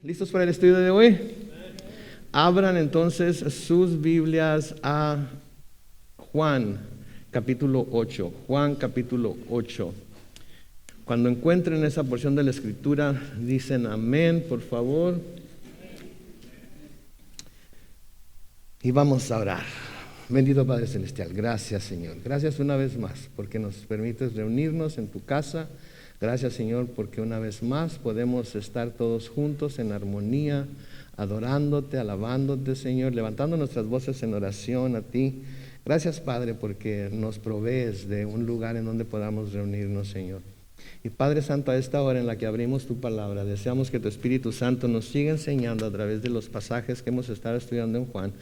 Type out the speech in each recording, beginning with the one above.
¿Listos para el estudio de hoy? Abran entonces sus Biblias a Juan capítulo 8. Juan capítulo 8. Cuando encuentren esa porción de la Escritura, dicen amén, por favor. Y vamos a orar. Bendito Padre Celestial, gracias Señor. Gracias una vez más porque nos permites reunirnos en tu casa. Gracias Señor porque una vez más podemos estar todos juntos en armonía, adorándote, alabándote Señor, levantando nuestras voces en oración a ti. Gracias Padre porque nos provees de un lugar en donde podamos reunirnos Señor. Y Padre Santo, a esta hora en la que abrimos tu palabra, deseamos que tu Espíritu Santo nos siga enseñando a través de los pasajes que hemos estado estudiando en Juan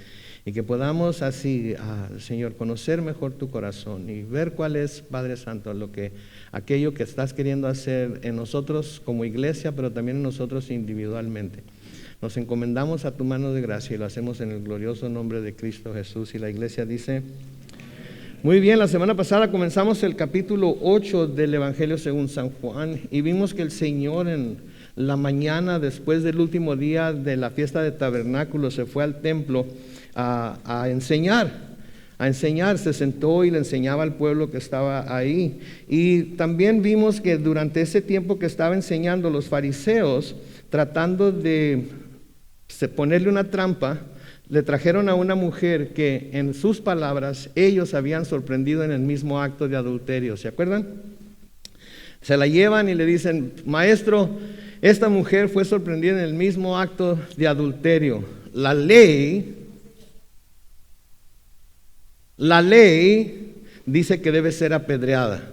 y que podamos así, Señor, conocer mejor tu corazón y ver cuál es, Padre Santo, aquello que estás queriendo hacer en nosotros como iglesia, pero también en nosotros individualmente. Nos encomendamos a tu mano de gracia y lo hacemos en el glorioso nombre de Cristo Jesús. Y la iglesia dice: muy bien, la semana pasada comenzamos el capítulo 8 del Evangelio según San Juan y vimos que el Señor en la mañana, después del último día de la fiesta de tabernáculos, se fue al templo a enseñar, se sentó y le enseñaba al pueblo que estaba ahí. Y también vimos que durante ese tiempo que estaba enseñando, los fariseos, tratando de ponerle una trampa, le trajeron a una mujer que en sus palabras ellos habían sorprendido en el mismo acto de adulterio. ¿Se acuerdan? Se la llevan y le dicen: maestro, esta mujer fue sorprendida en el mismo acto de adulterio. La ley dice que debe ser apedreada.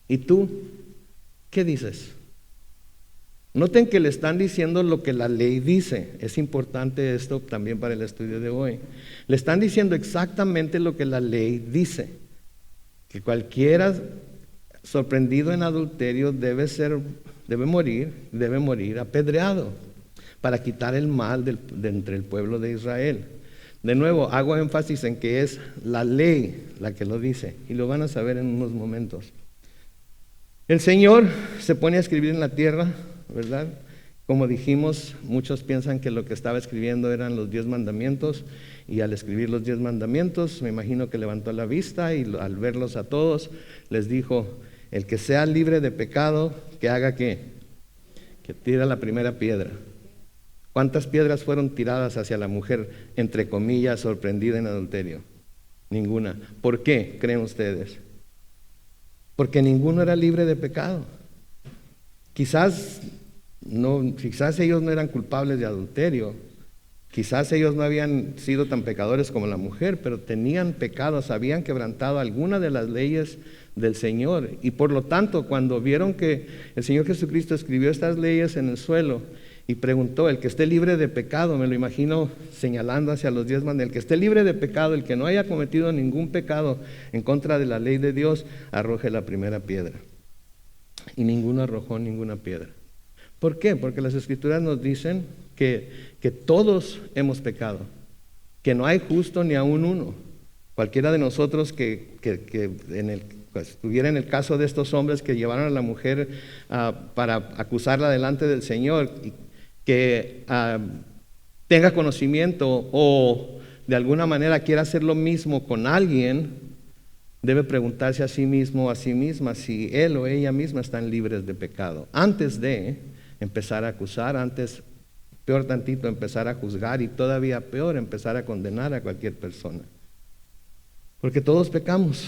¿Y tú qué dices? Noten que le están diciendo lo que la ley dice. Es importante esto también para el estudio de hoy. Le están diciendo exactamente lo que la ley dice: que cualquiera sorprendido en adulterio debe morir apedreado para quitar el mal de entre el pueblo de Israel. De nuevo, hago énfasis en que es la ley la que lo dice, y lo van a saber en unos momentos. El Señor se pone a escribir en la tierra, ¿verdad? Como dijimos, muchos piensan que lo que estaba escribiendo eran los 10 mandamientos, y al escribir los 10 mandamientos, me imagino que levantó la vista y al verlos a todos, les dijo: el que sea libre de pecado, que haga ¿qué? Que tire la primera piedra. ¿Cuántas piedras fueron tiradas hacia la mujer, entre comillas, sorprendida en adulterio? Ninguna. ¿Por qué creen ustedes? Porque ninguno era libre de pecado. Quizás ellos no eran culpables de adulterio, quizás ellos no habían sido tan pecadores como la mujer, pero tenían pecados, habían quebrantado alguna de las leyes del Señor. Y por lo tanto, cuando vieron que el Señor Jesucristo escribió estas leyes en el suelo y preguntó: el que esté libre de pecado, me lo imagino señalando hacia los 10 mandamientos, el que esté libre de pecado, el que no haya cometido ningún pecado en contra de la ley de Dios, arroje la primera piedra. Y ninguno arrojó ninguna piedra. ¿Por qué? Porque las Escrituras nos dicen que todos hemos pecado, que no hay justo ni aún uno. Cualquiera de nosotros que estuviera en el caso de estos hombres que llevaron a la mujer para acusarla delante del Señor, que tenga conocimiento o de alguna manera quiera hacer lo mismo con alguien, debe preguntarse a sí mismo o a sí misma si él o ella misma están libres de pecado antes de empezar a acusar, antes, peor tantito, empezar a juzgar, y todavía peor, empezar a condenar a cualquier persona. Porque todos pecamos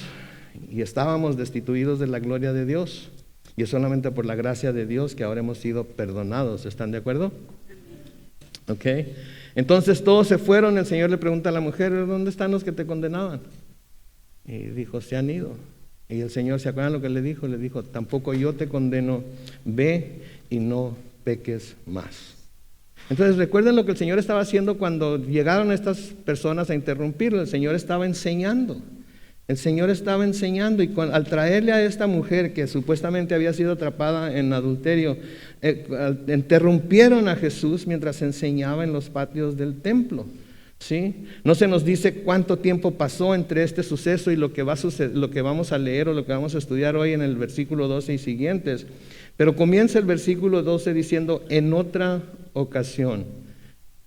y estábamos destituidos de la gloria de Dios, y es solamente por la gracia de Dios que ahora hemos sido perdonados. ¿Están de acuerdo? Ok. Entonces todos se fueron. El Señor le pregunta a la mujer: ¿dónde están los que te condenaban? Y dijo: se han ido. Y el Señor, ¿se acuerdan lo que le dijo? Le dijo: tampoco yo te condeno, ve y no peques más. Entonces recuerden lo que el Señor estaba haciendo cuando llegaron estas personas a interrumpirlo. El Señor estaba enseñando. El Señor estaba enseñando, y al traerle a esta mujer que supuestamente había sido atrapada en adulterio, interrumpieron a Jesús mientras enseñaba en los patios del templo. ¿Sí? No se nos dice cuánto tiempo pasó entre este suceso y lo que vamos a leer o lo que vamos a estudiar hoy en el versículo 12 y siguientes, Pero comienza el versículo 12 diciendo, en otra ocasión.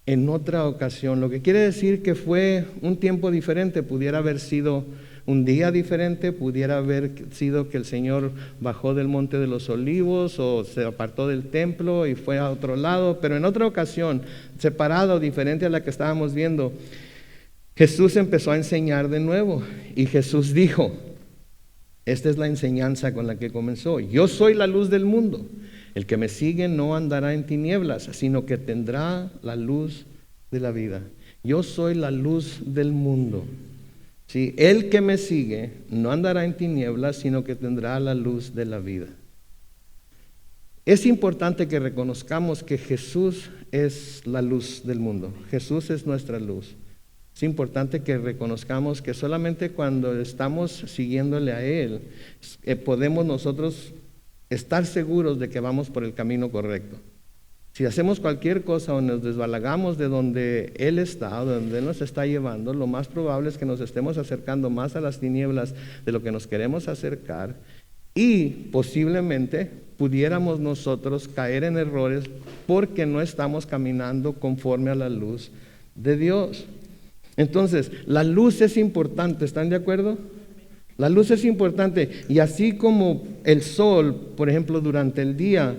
En otra ocasión, lo que quiere decir que fue un tiempo diferente, pudiera haber sido un día diferente, pudiera haber sido que el Señor bajó del Monte de los Olivos o se apartó del templo y fue a otro lado, pero en otra ocasión, separada o diferente a la que estábamos viendo, Jesús empezó a enseñar de nuevo y Jesús dijo, esta es la enseñanza con la que comenzó, yo soy la luz del mundo. El que me sigue no andará en tinieblas, sino que tendrá la luz de la vida. Yo soy la luz del mundo. ¿Sí? El que me sigue no andará en tinieblas, sino que tendrá la luz de la vida. Es importante que reconozcamos que Jesús es la luz del mundo. Jesús es nuestra luz. Es importante que reconozcamos que solamente cuando estamos siguiéndole a Él, podemos nosotros estar seguros de que vamos por el camino correcto. Si hacemos cualquier cosa o nos desbalagamos de donde Él está, o de donde Él nos está llevando, lo más probable es que nos estemos acercando más a las tinieblas de lo que nos queremos acercar y posiblemente pudiéramos nosotros caer en errores porque no estamos caminando conforme a la luz de Dios. Entonces, la luz es importante, ¿están de acuerdo? La luz es importante y así como el sol, por ejemplo, durante el día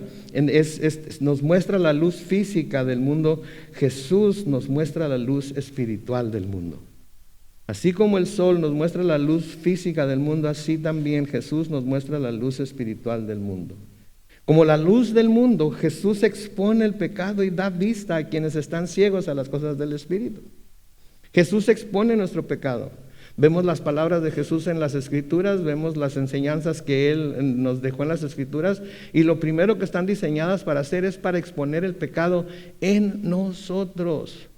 nos muestra la luz física del mundo, Jesús nos muestra la luz espiritual del mundo. Así como el sol nos muestra la luz física del mundo, así también Jesús nos muestra la luz espiritual del mundo. Como la luz del mundo, Jesús expone el pecado y da vista a quienes están ciegos a las cosas del Espíritu. Jesús expone nuestro pecado. Vemos las palabras de Jesús en las Escrituras, vemos las enseñanzas que Él nos dejó en las Escrituras y lo primero que están diseñadas para hacer es para exponer el pecado en nosotros.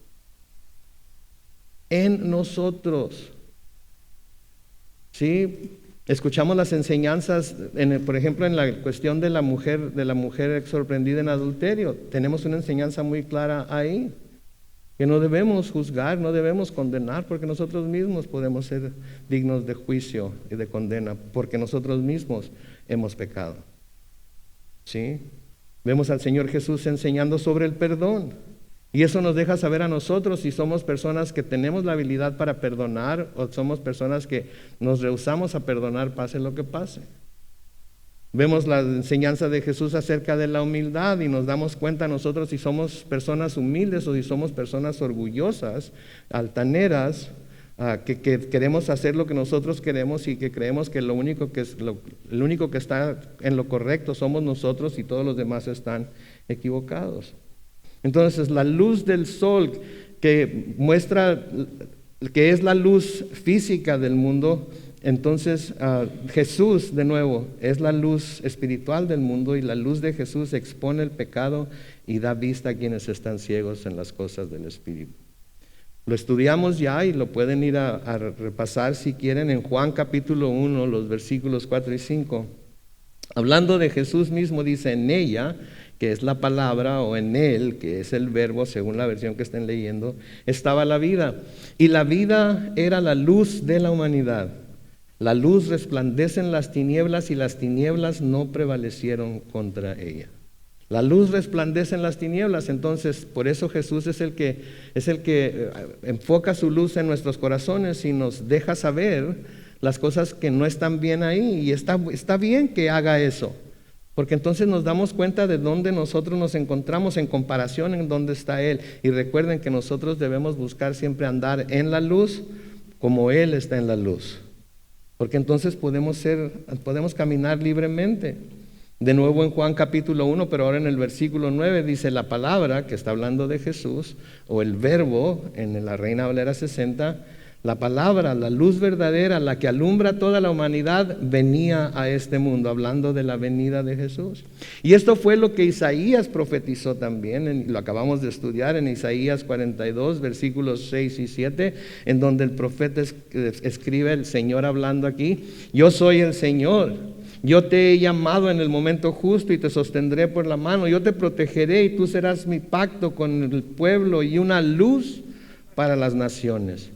En nosotros. ¿Sí? Escuchamos las enseñanzas, por ejemplo, en la cuestión de la mujer sorprendida en adulterio. Tenemos una enseñanza muy clara ahí. Que no debemos juzgar, no debemos condenar, porque nosotros mismos podemos ser dignos de juicio y de condena, porque nosotros mismos hemos pecado. ¿Sí? Vemos al Señor Jesús enseñando sobre el perdón, y eso nos deja saber a nosotros si somos personas que tenemos la habilidad para perdonar o somos personas que nos rehusamos a perdonar pase lo que pase. Vemos la enseñanza de Jesús acerca de la humildad y nos damos cuenta nosotros si somos personas humildes o si somos personas orgullosas, altaneras, que queremos hacer lo que nosotros queremos y que creemos que el único que está en lo correcto somos nosotros y todos los demás están equivocados. Entonces, la luz del sol que muestra que es la luz física del mundo. Entonces Jesús de nuevo es la luz espiritual del mundo y la luz de Jesús expone el pecado y da vista a quienes están ciegos en las cosas del Espíritu. Lo estudiamos ya y lo pueden ir a repasar si quieren en Juan capítulo 1, los versículos 4 y 5. Hablando de Jesús mismo dice, en ella, que es la palabra, o en él, que es el verbo, según la versión que estén leyendo, estaba la vida. Y la vida era la luz de la humanidad. La luz resplandece en las tinieblas y las tinieblas no prevalecieron contra ella. La luz resplandece en las tinieblas, entonces por eso Jesús es el que enfoca su luz en nuestros corazones y nos deja saber las cosas que no están bien ahí. Y está bien que haga eso, porque entonces nos damos cuenta de dónde nosotros nos encontramos en comparación en dónde está Él. Y recuerden que nosotros debemos buscar siempre andar en la luz como Él está en la luz. Porque entonces podemos caminar libremente. De nuevo en Juan capítulo 1, pero ahora en el versículo 9 dice la palabra, que está hablando de Jesús, o el verbo en la Reina Valera 60, la palabra, la luz verdadera, la que alumbra toda la humanidad, venía a este mundo, hablando de la venida de Jesús. Y esto fue lo que Isaías profetizó también, lo acabamos de estudiar en Isaías 42, versículos 6 y 7, en donde el profeta escribe, el Señor hablando aquí, yo soy el Señor, yo te he llamado en el momento justo y te sostendré por la mano, yo te protegeré y tú serás mi pacto con el pueblo y una luz para las naciones.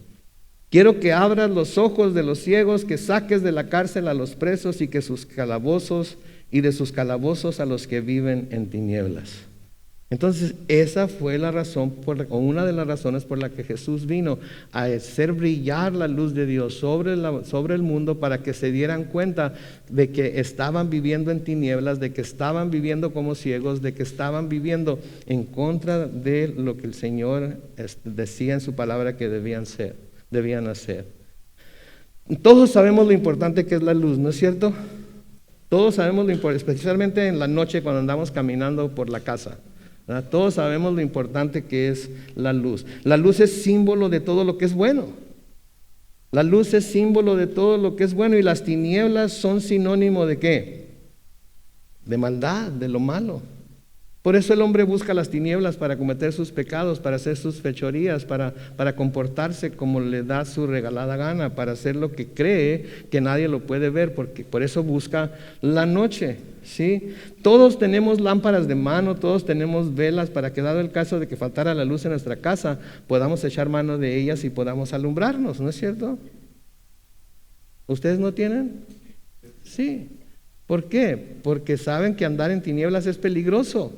Quiero que abras los ojos de los ciegos, que saques de la cárcel a los presos y que sus calabozos y de sus calabozos a los que viven en tinieblas. Entonces, esa fue la razón, o una de las razones por la que Jesús vino, a hacer brillar la luz de Dios sobre el mundo, para que se dieran cuenta de que estaban viviendo en tinieblas, de que estaban viviendo como ciegos, de que estaban viviendo en contra de lo que el Señor decía en su palabra que debían hacer. Todos sabemos lo importante que es la luz, ¿no es cierto? Todos sabemos lo importante, especialmente en la noche cuando andamos caminando por la casa. ¿Verdad? Todos sabemos lo importante que es la luz. La luz es símbolo de todo lo que es bueno. La luz es símbolo de todo lo que es bueno, y las tinieblas son sinónimo ¿de qué? De maldad, de lo malo. Por eso el hombre busca las tinieblas para cometer sus pecados, para hacer sus fechorías, para comportarse como le da su regalada gana, para hacer lo que cree que nadie lo puede ver, porque por eso busca la noche, ¿sí? Todos tenemos lámparas de mano, todos tenemos velas, para que dado el caso de que faltara la luz en nuestra casa, podamos echar mano de ellas y podamos alumbrarnos, ¿no es cierto? ¿Ustedes no tienen? Sí. ¿Por qué? Porque saben que andar en tinieblas es peligroso.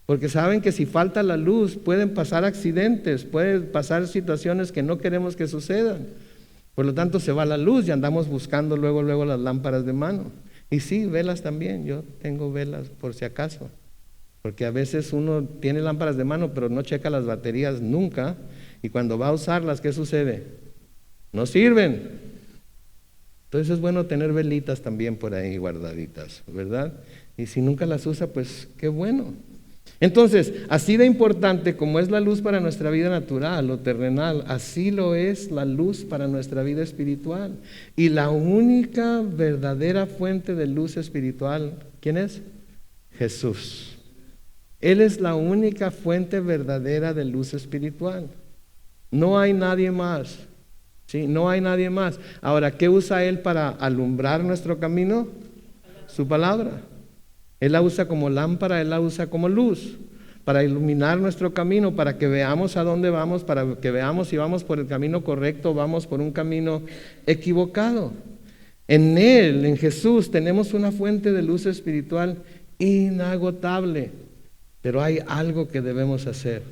Porque saben que si falta la luz pueden pasar accidentes, pueden pasar situaciones que no queremos que sucedan. Por lo tanto se va la luz y andamos buscando luego las lámparas de mano. Y sí, velas también, yo tengo velas por si acaso. Porque a veces uno tiene lámparas de mano pero no checa las baterías nunca, y cuando va a usarlas, ¿qué sucede? No sirven. Entonces es bueno tener velitas también por ahí guardaditas, ¿verdad? Y si nunca las usa, pues qué bueno. Entonces, así de importante como es la luz para nuestra vida natural o terrenal, así lo es la luz para nuestra vida espiritual. Y la única verdadera fuente de luz espiritual, ¿quién es? Jesús. Él es la única fuente verdadera de luz espiritual. No hay nadie más. ¿Sí? No hay nadie más. Ahora, ¿qué usa Él para alumbrar nuestro camino? Su palabra. Él la usa como lámpara, Él la usa como luz, para iluminar nuestro camino, para que veamos a dónde vamos, para que veamos si vamos por el camino correcto o vamos por un camino equivocado. En Él, en Jesús, tenemos una fuente de luz espiritual inagotable, pero hay algo que debemos hacer.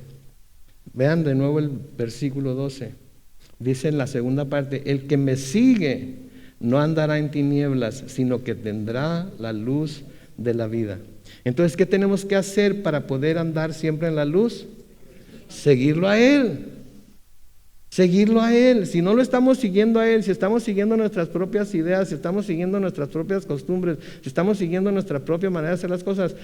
Vean de nuevo el versículo 12. Dice en la segunda parte: el que me sigue no andará en tinieblas, sino que tendrá la luz de la vida. Entonces, ¿qué tenemos que hacer para poder andar siempre en la luz? Seguirlo a Él. Seguirlo a Él. Si no lo estamos siguiendo a Él, si estamos siguiendo nuestras propias ideas, si estamos siguiendo nuestras propias costumbres, si estamos siguiendo nuestra propia manera de hacer las cosas,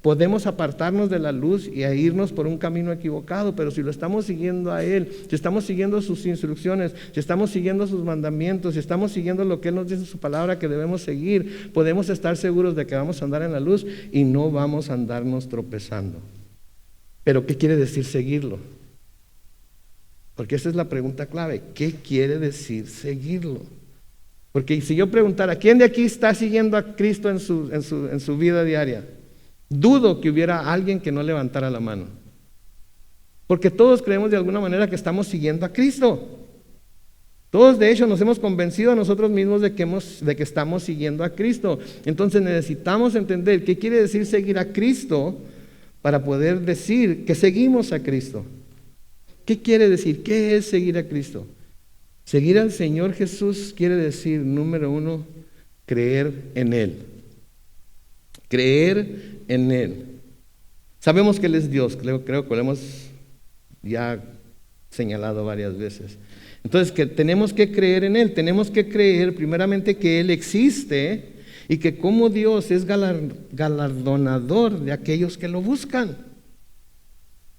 podemos apartarnos de la luz y a irnos por un camino equivocado. Pero si lo estamos siguiendo a Él, si estamos siguiendo sus instrucciones, si estamos siguiendo sus mandamientos, si estamos siguiendo lo que Él nos dice en su palabra que debemos seguir, podemos estar seguros de que vamos a andar en la luz y no vamos a andarnos tropezando. Pero ¿qué quiere decir seguirlo? Porque esa es la pregunta clave. ¿Qué quiere decir seguirlo? Porque si yo preguntara, ¿quién de aquí está siguiendo a Cristo en su vida diaria? Dudo que hubiera alguien que no levantara la mano. Porque todos creemos de alguna manera que estamos siguiendo a Cristo. Todos de hecho nos hemos convencido a nosotros mismos de que estamos siguiendo a Cristo. Entonces necesitamos entender qué quiere decir seguir a Cristo para poder decir que seguimos a Cristo. ¿Qué quiere decir? ¿Qué es seguir a Cristo? Seguir al Señor Jesús quiere decir, número uno, creer en Él. Creer en Él. Sabemos que Él es Dios, creo que lo hemos ya señalado varias veces. Entonces, que tenemos que creer en Él, tenemos que creer primeramente que Él existe y que como Dios es galardonador de aquellos que lo buscan.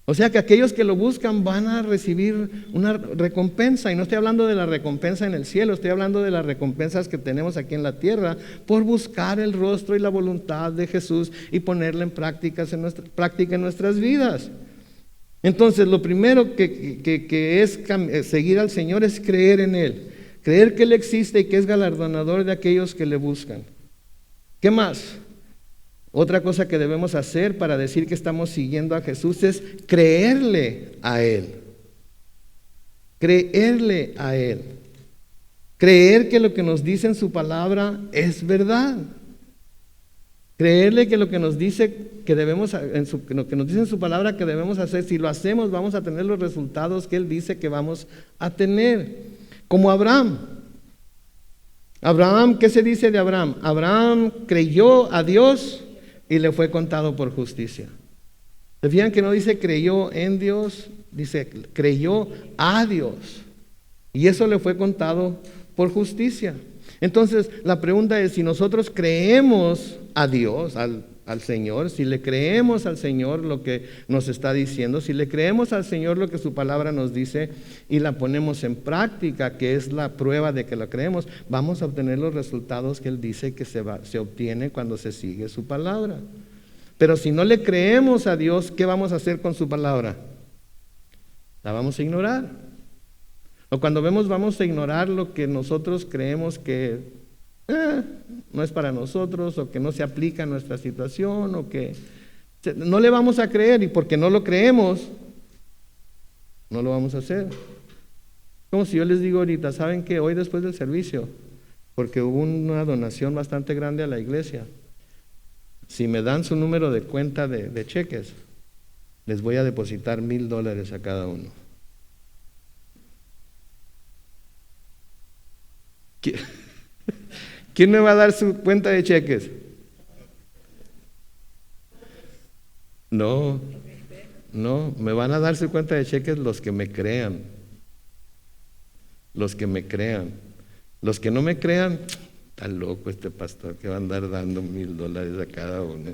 O sea que aquellos que lo buscan van a recibir una recompensa, y no estoy hablando de la recompensa en el cielo, estoy hablando de las recompensas que tenemos aquí en la tierra por buscar el rostro y la voluntad de Jesús y ponerla en práctica en nuestras vidas. Entonces, lo primero que es seguir al Señor es creer en Él, creer que Él existe y que es galardonador de aquellos que le buscan. ¿Qué más? Otra cosa que debemos hacer para decir que estamos siguiendo a Jesús es creerle a Él. Creerle a Él. Creer que lo que nos dice en su palabra es verdad. Creerle que lo que nos dice que debemos, lo que nos dice en su palabra que debemos hacer, si lo hacemos vamos a tener los resultados que Él dice que vamos a tener. Como Abraham. Abraham, ¿qué se dice de Abraham? Abraham creyó a Dios y le fue contado por justicia. ¿Se fijan que no dice creyó en Dios? Dice creyó a Dios. Y eso le fue contado por justicia. Entonces, la pregunta es, si nosotros creemos a Dios, al Señor, si le creemos al Señor lo que nos está diciendo, si le creemos al Señor lo que su palabra nos dice y la ponemos en práctica, que es la prueba de que la creemos, vamos a obtener los resultados que Él dice que se obtiene cuando se sigue su palabra. Pero si no le creemos a Dios, ¿qué vamos a hacer con su palabra? La vamos a ignorar. O cuando vamos a ignorar lo que nosotros creemos que no es para nosotros, o que no se aplica a nuestra situación, o que no le vamos a creer, y porque no lo creemos, no lo vamos a hacer. Como si yo les digo ahorita, ¿saben qué? Hoy después del servicio, porque hubo una donación bastante grande a la iglesia, si me dan su número de cuenta de cheques, les voy a depositar $1,000 a cada uno. ¿Quién me va a dar su cuenta de cheques? No, me van a dar su cuenta de cheques los que me crean. Los que me crean. Los que no me crean, está loco este pastor que va a andar dando $1,000 a cada uno.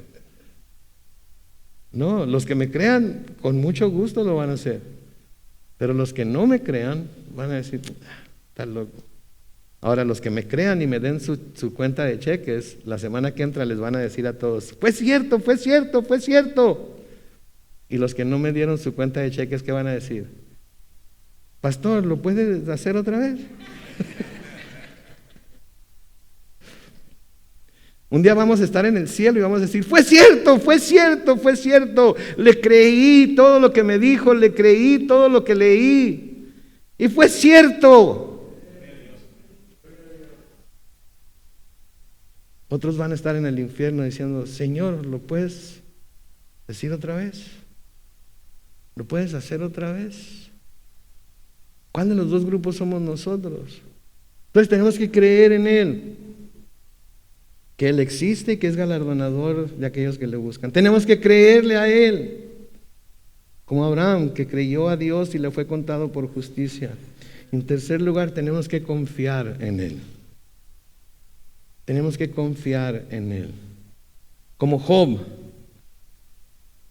No, los que me crean, con mucho gusto lo van a hacer. Pero los que no me crean, van a decir, está loco. Ahora, los que me crean y me den su cuenta de cheques, la semana que entra les van a decir a todos, fue cierto. Y los que no me dieron su cuenta de cheques, ¿qué van a decir? Pastor, ¿lo puedes hacer otra vez? Un día vamos a estar en el cielo y vamos a decir, fue cierto. Le creí todo lo que me dijo, le creí todo lo que leí. Y fue cierto. Otros van a estar en el infierno diciendo, Señor, ¿lo puedes decir otra vez? ¿Lo puedes hacer otra vez? ¿Cuál de los dos grupos somos nosotros? Entonces tenemos que creer en Él, que Él existe y que es galardonador de aquellos que le buscan. Tenemos que creerle a Él, como Abraham, que creyó a Dios y le fue contado por justicia. En tercer lugar, tenemos que confiar en Él. Tenemos que confiar en Él. Como Job.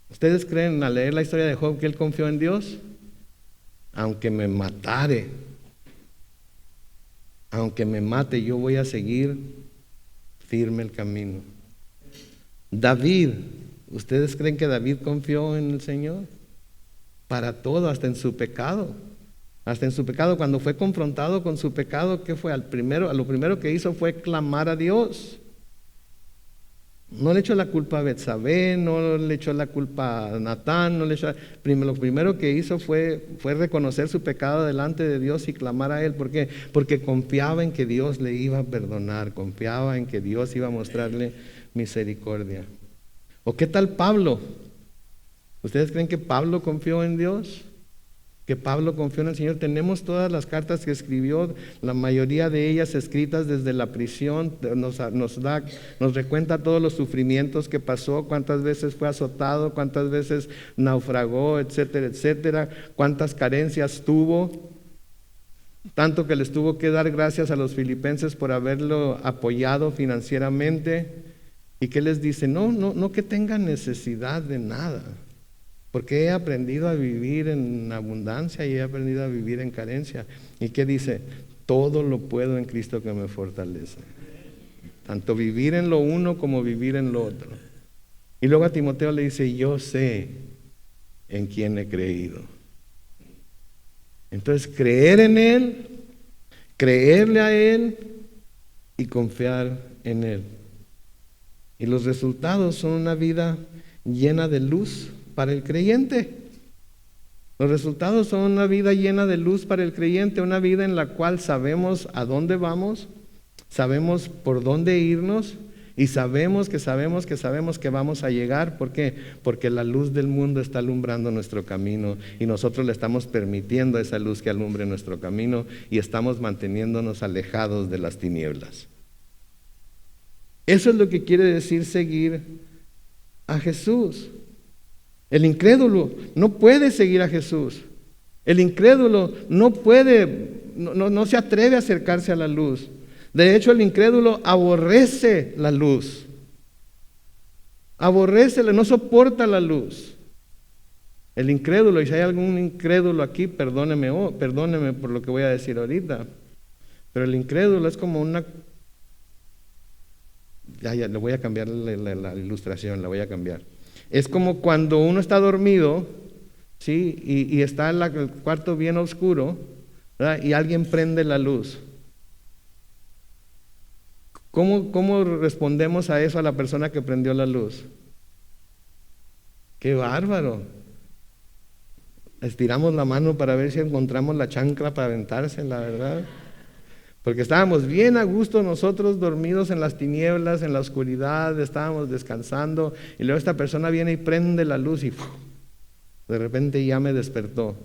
¿Ustedes creen al leer la historia de Job que él confió en Dios? Aunque me matare, aunque me mate, yo voy a seguir firme el camino. David, ¿ustedes creen que David confió en el Señor? Para todo, hasta en su pecado. Hasta en su pecado, cuando fue confrontado con su pecado, ¿qué fue? Lo primero que hizo fue clamar a Dios. No le echó la culpa a Betsabé, no le echó la culpa a Natán, lo primero que hizo fue reconocer su pecado delante de Dios y clamar a Él. ¿Por qué? Porque confiaba en que Dios le iba a perdonar, confiaba en que Dios iba a mostrarle misericordia. ¿O qué tal Pablo? ¿Ustedes creen que Pablo confió en Dios? Que Pablo confió en el Señor. Tenemos todas las cartas que escribió, la mayoría de ellas escritas desde la prisión, nos recuenta todos los sufrimientos que pasó, cuántas veces fue azotado, cuántas veces naufragó, etcétera, etcétera, cuántas carencias tuvo, tanto que les tuvo que dar gracias a los filipenses por haberlo apoyado financieramente. ¿Y qué les dice? No que tengan necesidad de nada, porque he aprendido a vivir en abundancia y he aprendido a vivir en carencia. ¿Y qué dice? Todo lo puedo en Cristo que me fortalece. Tanto vivir en lo uno como vivir en lo otro. Y luego a Timoteo le dice, yo sé en quién he creído. Entonces, creer en Él, creerle a Él y confiar en Él. Y los resultados son una vida llena de luz para el creyente. Los resultados son una vida llena de luz para el creyente, una vida en la cual sabemos a dónde vamos, sabemos por dónde irnos Y sabemos que vamos a llegar. ¿Por qué? Porque la luz del mundo está alumbrando nuestro camino y nosotros le estamos permitiendo a esa luz que alumbre nuestro camino y estamos manteniéndonos alejados de las tinieblas. Eso es lo que quiere decir seguir a Jesús. El incrédulo no puede seguir a Jesús. El incrédulo no se atreve a acercarse a la luz. De hecho, el incrédulo aborrece la luz. No soporta la luz. El incrédulo, y si hay algún incrédulo aquí, perdóneme por lo que voy a decir ahorita. Pero el incrédulo es como una... Ya, le voy a cambiar la ilustración, la voy a cambiar. Es como cuando uno está dormido, ¿sí? Y está en el cuarto bien oscuro, ¿verdad? Y alguien prende la luz. ¿Cómo respondemos a eso a la persona que prendió la luz? ¡Qué bárbaro! Estiramos la mano para ver si encontramos la chancla para aventársela, ¿verdad? Porque estábamos bien a gusto nosotros dormidos en las tinieblas, en la oscuridad, estábamos descansando y luego esta persona viene y prende la luz y ¡puf! De repente ya me despertó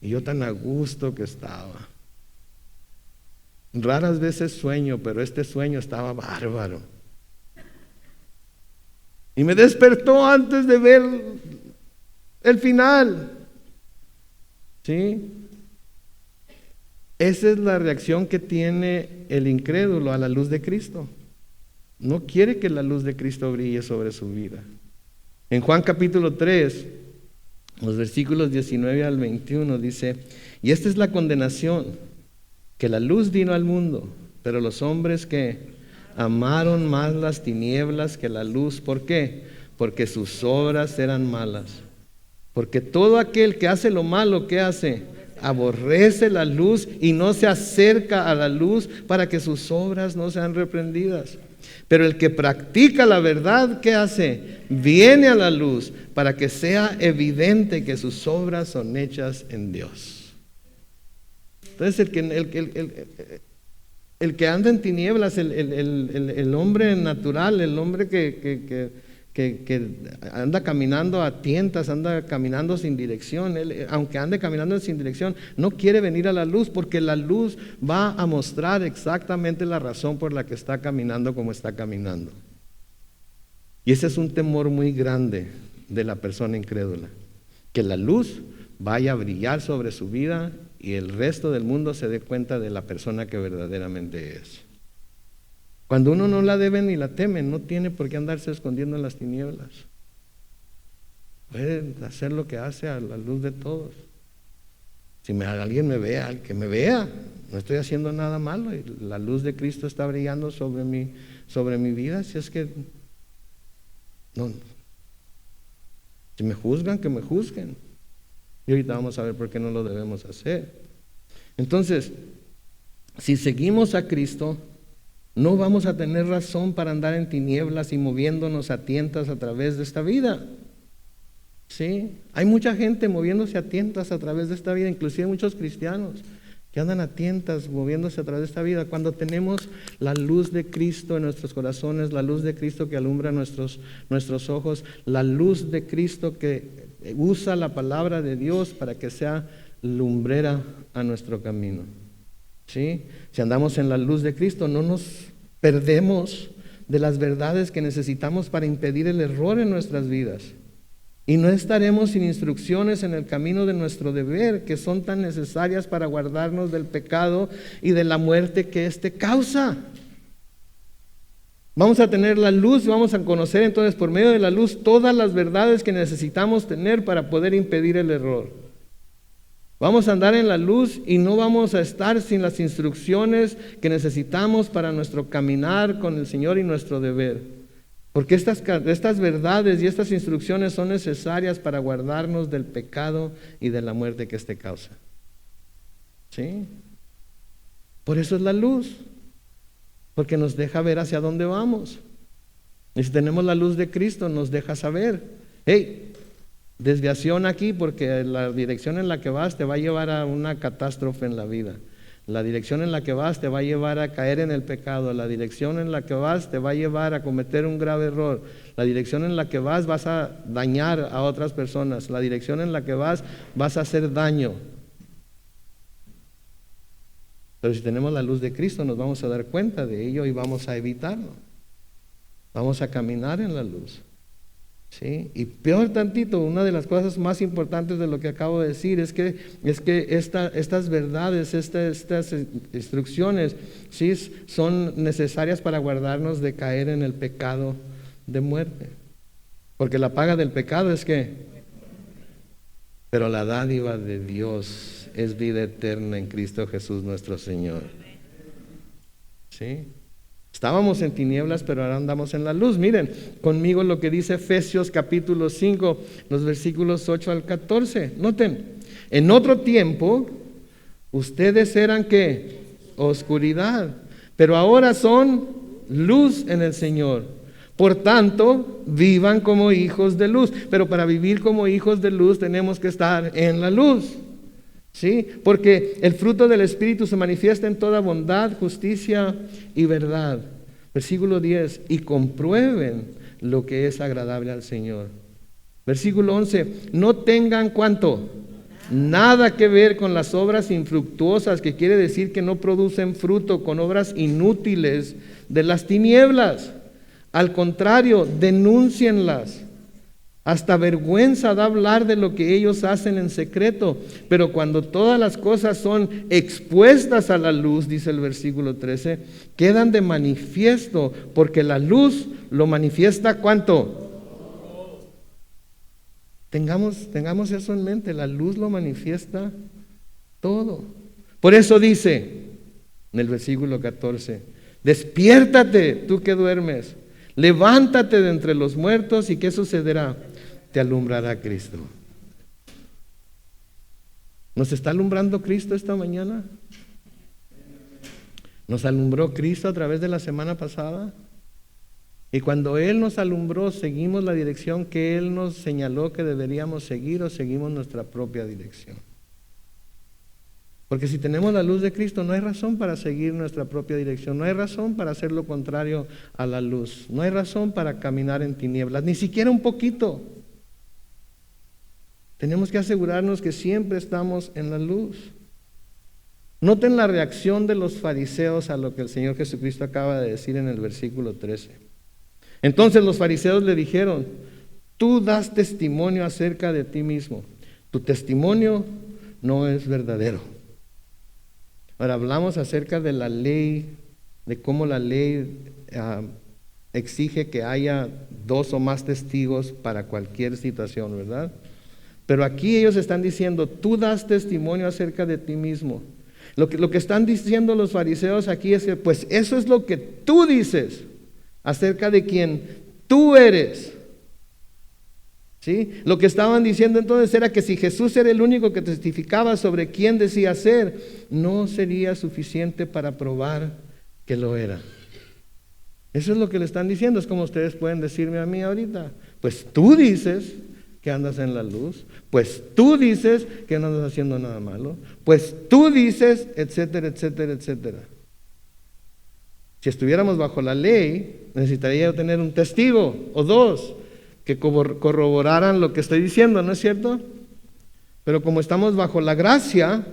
y yo tan a gusto que estaba. Raras veces sueño, pero este sueño estaba bárbaro. Y me despertó antes de ver el final. ¿Sí? Esa es la reacción que tiene el incrédulo a la luz de Cristo. No quiere que la luz de Cristo brille sobre su vida. En Juan capítulo 3, los versículos 19 al 21 dice: y esta es la condenación, que la luz vino al mundo, pero los hombres que amaron más las tinieblas que la luz. ¿Por qué? Porque sus obras eran malas. Porque todo aquel que hace lo malo, ¿qué hace? Aborrece la luz y no se acerca a la luz para que sus obras no sean reprendidas. Pero el que practica la verdad, ¿qué hace? Viene a la luz para que sea evidente que sus obras son hechas en Dios. Entonces el que anda en tinieblas, el hombre natural, el hombre que anda caminando a tientas, anda caminando sin dirección, aunque ande caminando sin dirección, no quiere venir a la luz porque la luz va a mostrar exactamente la razón por la que está caminando como está caminando. Y ese es un temor muy grande de la persona incrédula, que la luz vaya a brillar sobre su vida y el resto del mundo se dé cuenta de la persona que verdaderamente es. Cuando uno no la debe ni la teme, no tiene por qué andarse escondiendo en las tinieblas. Puede hacer lo que hace a la luz de todos. Si alguien me vea, al que me vea, no estoy haciendo nada malo y la luz de Cristo está brillando sobre mi vida. Si es que no, si me juzgan, que me juzguen. Y ahorita vamos a ver por qué no lo debemos hacer. Entonces, si seguimos a Cristo, no vamos a tener razón para andar en tinieblas y moviéndonos a tientas a través de esta vida. ¿Sí? Hay mucha gente moviéndose a tientas a través de esta vida, inclusive muchos cristianos que andan a tientas moviéndose a través de esta vida. Cuando tenemos la luz de Cristo en nuestros corazones, la luz de Cristo que alumbra nuestros ojos, la luz de Cristo que usa la palabra de Dios para que sea lumbrera a nuestro camino. ¿Sí? Si andamos en la luz de Cristo, no nos perdemos de las verdades que necesitamos para impedir el error en nuestras vidas. Y no estaremos sin instrucciones en el camino de nuestro deber, que son tan necesarias para guardarnos del pecado y de la muerte que éste causa. Vamos a tener la luz, vamos a conocer entonces por medio de la luz todas las verdades que necesitamos tener para poder impedir el error. Vamos a andar en la luz y no vamos a estar sin las instrucciones que necesitamos para nuestro caminar con el Señor y nuestro deber. Porque estas verdades y estas instrucciones son necesarias para guardarnos del pecado y de la muerte que éste causa. ¿Sí? Por eso es la luz, porque nos deja ver hacia dónde vamos. Y si tenemos la luz de Cristo, nos deja saber, hey, desviación aquí porque la dirección en la que vas te va a llevar a una catástrofe en la vida. La dirección en la que vas te va a llevar a caer en el pecado. La dirección en la que vas te va a llevar a cometer un grave error. La dirección en la que vas a dañar a otras personas. La dirección en la que vas a hacer daño. Pero si tenemos la luz de Cristo nos vamos a dar cuenta de ello y vamos a evitarlo. Vamos a caminar en la luz. ¿Sí? Y peor tantito, una de las cosas más importantes de lo que acabo de decir es que estas verdades, estas instrucciones, ¿sí?, son necesarias para guardarnos de caer en el pecado de muerte. Porque la paga del pecado es que, pero la dádiva de Dios es vida eterna en Cristo Jesús nuestro Señor. ¿Sí? Estábamos en tinieblas, pero ahora andamos en la luz. Miren conmigo lo que dice Efesios capítulo 5, los versículos 8 al 14. Noten, en otro tiempo, ustedes eran ¿qué? Oscuridad, pero ahora son luz en el Señor. Por tanto, vivan como hijos de luz. Pero para vivir como hijos de luz tenemos que estar en la luz. ¿Sí? Porque el fruto del Espíritu se manifiesta en toda bondad, justicia y verdad. Versículo 10, y comprueben lo que es agradable al Señor. Versículo 11, no tengan ¿cuánto? Nada que ver con las obras infructuosas, que quiere decir que no producen fruto, con obras inútiles de las tinieblas. Al contrario, denúncienlas. Hasta vergüenza da hablar de lo que ellos hacen en secreto. Pero cuando todas las cosas son expuestas a la luz, dice el versículo 13, quedan de manifiesto, porque la luz lo manifiesta ¿cuánto? Tengamos eso en mente, la luz lo manifiesta todo. Por eso dice en el versículo 14, despiértate tú que duermes, levántate de entre los muertos, y ¿qué sucederá? Te alumbrará Cristo. ¿Nos está alumbrando Cristo esta mañana? ¿Nos alumbró Cristo a través de la semana pasada? Y cuando Él nos alumbró, ¿seguimos la dirección que Él nos señaló que deberíamos seguir, o seguimos nuestra propia dirección? Porque si tenemos la luz de Cristo, no hay razón para seguir nuestra propia dirección, no hay razón para hacer lo contrario a la luz, no hay razón para caminar en tinieblas, ni siquiera un poquito. Tenemos que asegurarnos que siempre estamos en la luz. Noten la reacción de los fariseos a lo que el Señor Jesucristo acaba de decir en el versículo 13. Entonces los fariseos le dijeron, tú das testimonio acerca de ti mismo, tu testimonio no es verdadero. Ahora hablamos acerca de la ley, de cómo la ley exige que haya 2 o más testigos para cualquier situación, ¿verdad? Pero aquí ellos están diciendo, tú das testimonio acerca de ti mismo. Lo que están diciendo los fariseos aquí es que, pues eso es lo que tú dices acerca de quien tú eres. ¿Sí? Lo que estaban diciendo entonces era que si Jesús era el único que testificaba sobre quién decía ser, no sería suficiente para probar que lo era. Eso es lo que le están diciendo. Es como ustedes pueden decirme a mí ahorita, pues tú dices que andas en la luz, pues tú dices que no andas haciendo nada malo, pues tú dices, etcétera, etcétera, etcétera. Si estuviéramos bajo la ley, necesitaría yo tener un testigo o 2 que corroboraran lo que estoy diciendo, ¿no es cierto? Pero como estamos bajo la gracia,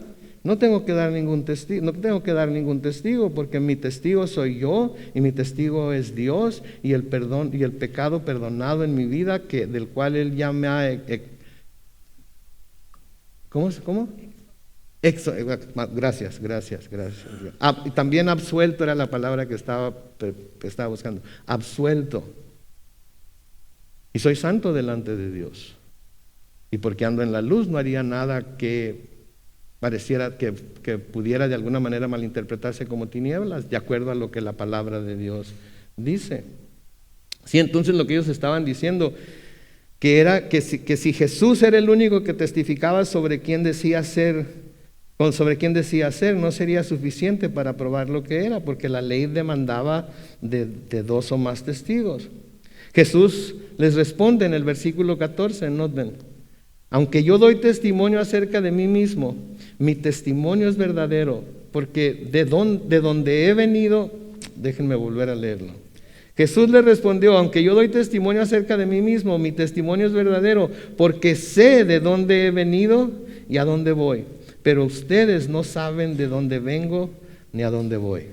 no tengo que dar ningún testigo, porque mi testigo soy yo, y mi testigo es Dios, y el perdón y el pecado perdonado en mi vida, del cual Él ya me ha ¿cómo? Gracias. Y también absuelto era la palabra que estaba buscando. Absuelto. Y soy santo delante de Dios. Y porque ando en la luz, no haría nada que pareciera que pudiera de alguna manera malinterpretarse como tinieblas, de acuerdo a lo que la palabra de Dios dice. Sí, entonces lo que ellos estaban diciendo, que era que si Jesús era el único que testificaba sobre quién decía ser, no sería suficiente para probar lo que era, porque la ley demandaba de 2 o más testigos. Jesús les responde en el versículo 14, noten, aunque yo doy testimonio acerca de mí mismo, mi testimonio es verdadero, porque de donde he venido, déjenme volver a leerlo. Jesús le respondió: aunque yo doy testimonio acerca de mí mismo, mi testimonio es verdadero, porque sé de dónde he venido y a dónde voy. Pero ustedes no saben de dónde vengo ni a dónde voy.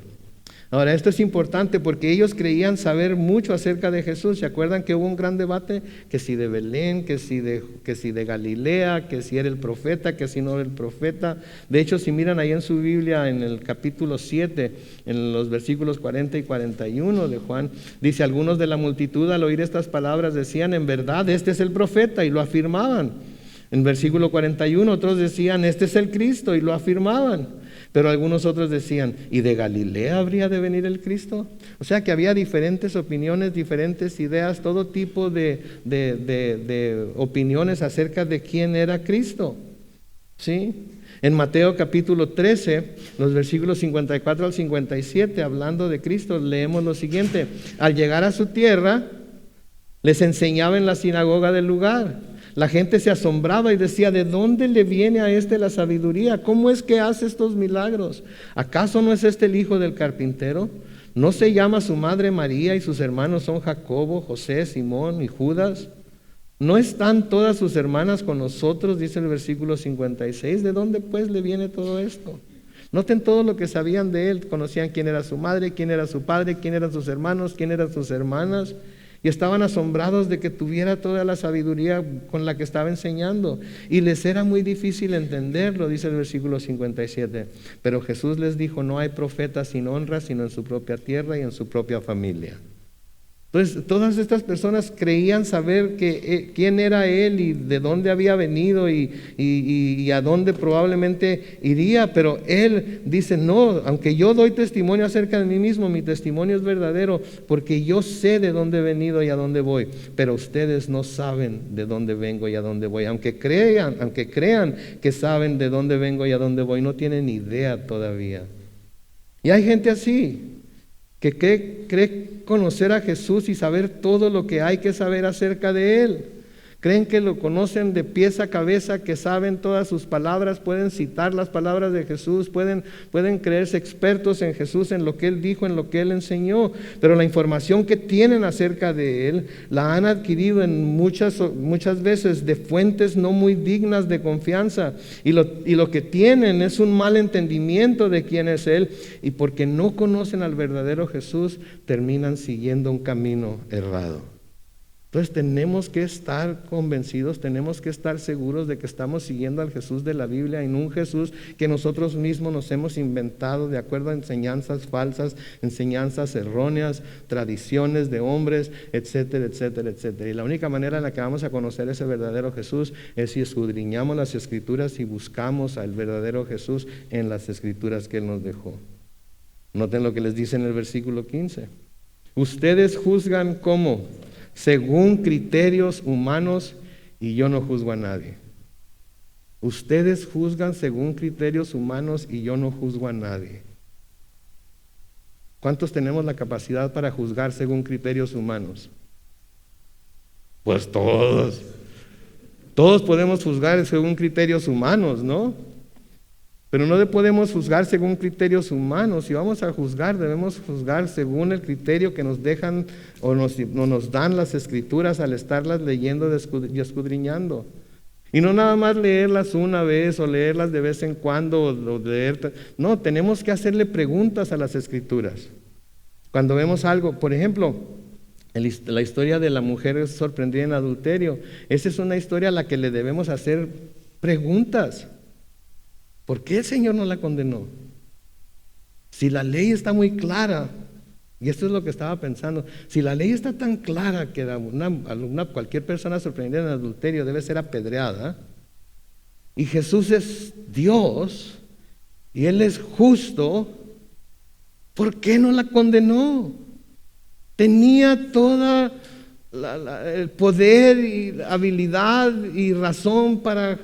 Ahora, esto es importante porque ellos creían saber mucho acerca de Jesús. ¿Se acuerdan que hubo un gran debate? Que si de Belén, que si de Galilea, que si era el profeta, que si no era el profeta. De hecho, si miran ahí en su Biblia, en el capítulo 7, en los versículos 40 y 41 de Juan, dice: algunos de la multitud al oír estas palabras decían: en verdad, este es el profeta, y lo afirmaban. En versículo 41 otros decían: este es el Cristo, y lo afirmaban. Pero algunos otros decían: ¿y de Galilea habría de venir el Cristo? O sea que había diferentes opiniones, diferentes ideas, todo tipo de opiniones acerca de quién era Cristo. ¿Sí? En Mateo capítulo 13, los versículos 54 al 57, hablando de Cristo, leemos lo siguiente: al llegar a su tierra, les enseñaba en la sinagoga del lugar. La gente se asombraba y decía: ¿de dónde le viene a este la sabiduría? ¿Cómo es que hace estos milagros? ¿Acaso no es este el hijo del carpintero? ¿No se llama su madre María y sus hermanos son Jacobo, José, Simón y Judas? ¿No están todas sus hermanas con nosotros? Dice el versículo 56. ¿De dónde pues le viene todo esto? Noten todo lo que sabían de él. Conocían quién era su madre, quién era su padre, quién eran sus hermanos, quién eran sus hermanas. Y estaban asombrados de que tuviera toda la sabiduría con la que estaba enseñando. Y les era muy difícil entenderlo, dice el versículo 57. Pero Jesús les dijo: no hay profeta sin honra, sino en su propia tierra y en su propia familia. Entonces, todas estas personas creían saber quién era Él y de dónde había venido y a dónde probablemente iría, pero Él dice: no, aunque yo doy testimonio acerca de mí mismo, mi testimonio es verdadero, porque yo sé de dónde he venido y a dónde voy, pero ustedes no saben de dónde vengo y a dónde voy. Aunque crean que saben de dónde vengo y a dónde voy, no tienen idea todavía. Y hay gente así, que cree conocer a Jesús y saber todo lo que hay que saber acerca de Él. Creen que lo conocen de pies a cabeza, que saben todas sus palabras, pueden citar las palabras de Jesús, pueden creerse expertos en Jesús, en lo que Él dijo, en lo que Él enseñó. Pero la información que tienen acerca de Él la han adquirido en muchas veces de fuentes no muy dignas de confianza. Y lo que tienen es un mal entendimiento de quién es Él. Y porque no conocen al verdadero Jesús, terminan siguiendo un camino errado. Entonces tenemos que estar convencidos, tenemos que estar seguros de que estamos siguiendo al Jesús de la Biblia y no un Jesús que nosotros mismos nos hemos inventado de acuerdo a enseñanzas falsas, enseñanzas erróneas, tradiciones de hombres, etcétera, etcétera, etcétera. Y la única manera en la que vamos a conocer ese verdadero Jesús es si escudriñamos las Escrituras y buscamos al verdadero Jesús en las Escrituras que Él nos dejó. Noten lo que les dice en el versículo 15. Ustedes juzgan ¿cómo? Según criterios humanos, y yo no juzgo a nadie. Ustedes juzgan según criterios humanos y yo no juzgo a nadie. ¿Cuántos tenemos la capacidad para juzgar según criterios humanos? Pues todos. Todos podemos juzgar según criterios humanos, ¿no? Pero no podemos juzgar según criterios humanos. Si vamos a juzgar, debemos juzgar según el criterio que nos dejan o nos dan las Escrituras al estarlas leyendo y escudriñando. Y no nada más leerlas una vez o leerlas de vez en cuando o leer. No, tenemos que hacerle preguntas a las Escrituras. Cuando vemos algo, por ejemplo, la historia de la mujer sorprendida en adulterio, esa es una historia a la que le debemos hacer preguntas. ¿Por qué el Señor no la condenó? Si la ley está muy clara, y esto es lo que estaba pensando, si la ley está tan clara que cualquier persona sorprendida en adulterio debe ser apedreada, y Jesús es Dios, y Él es justo, ¿por qué no la condenó? Tenía toda el poder y habilidad y razón para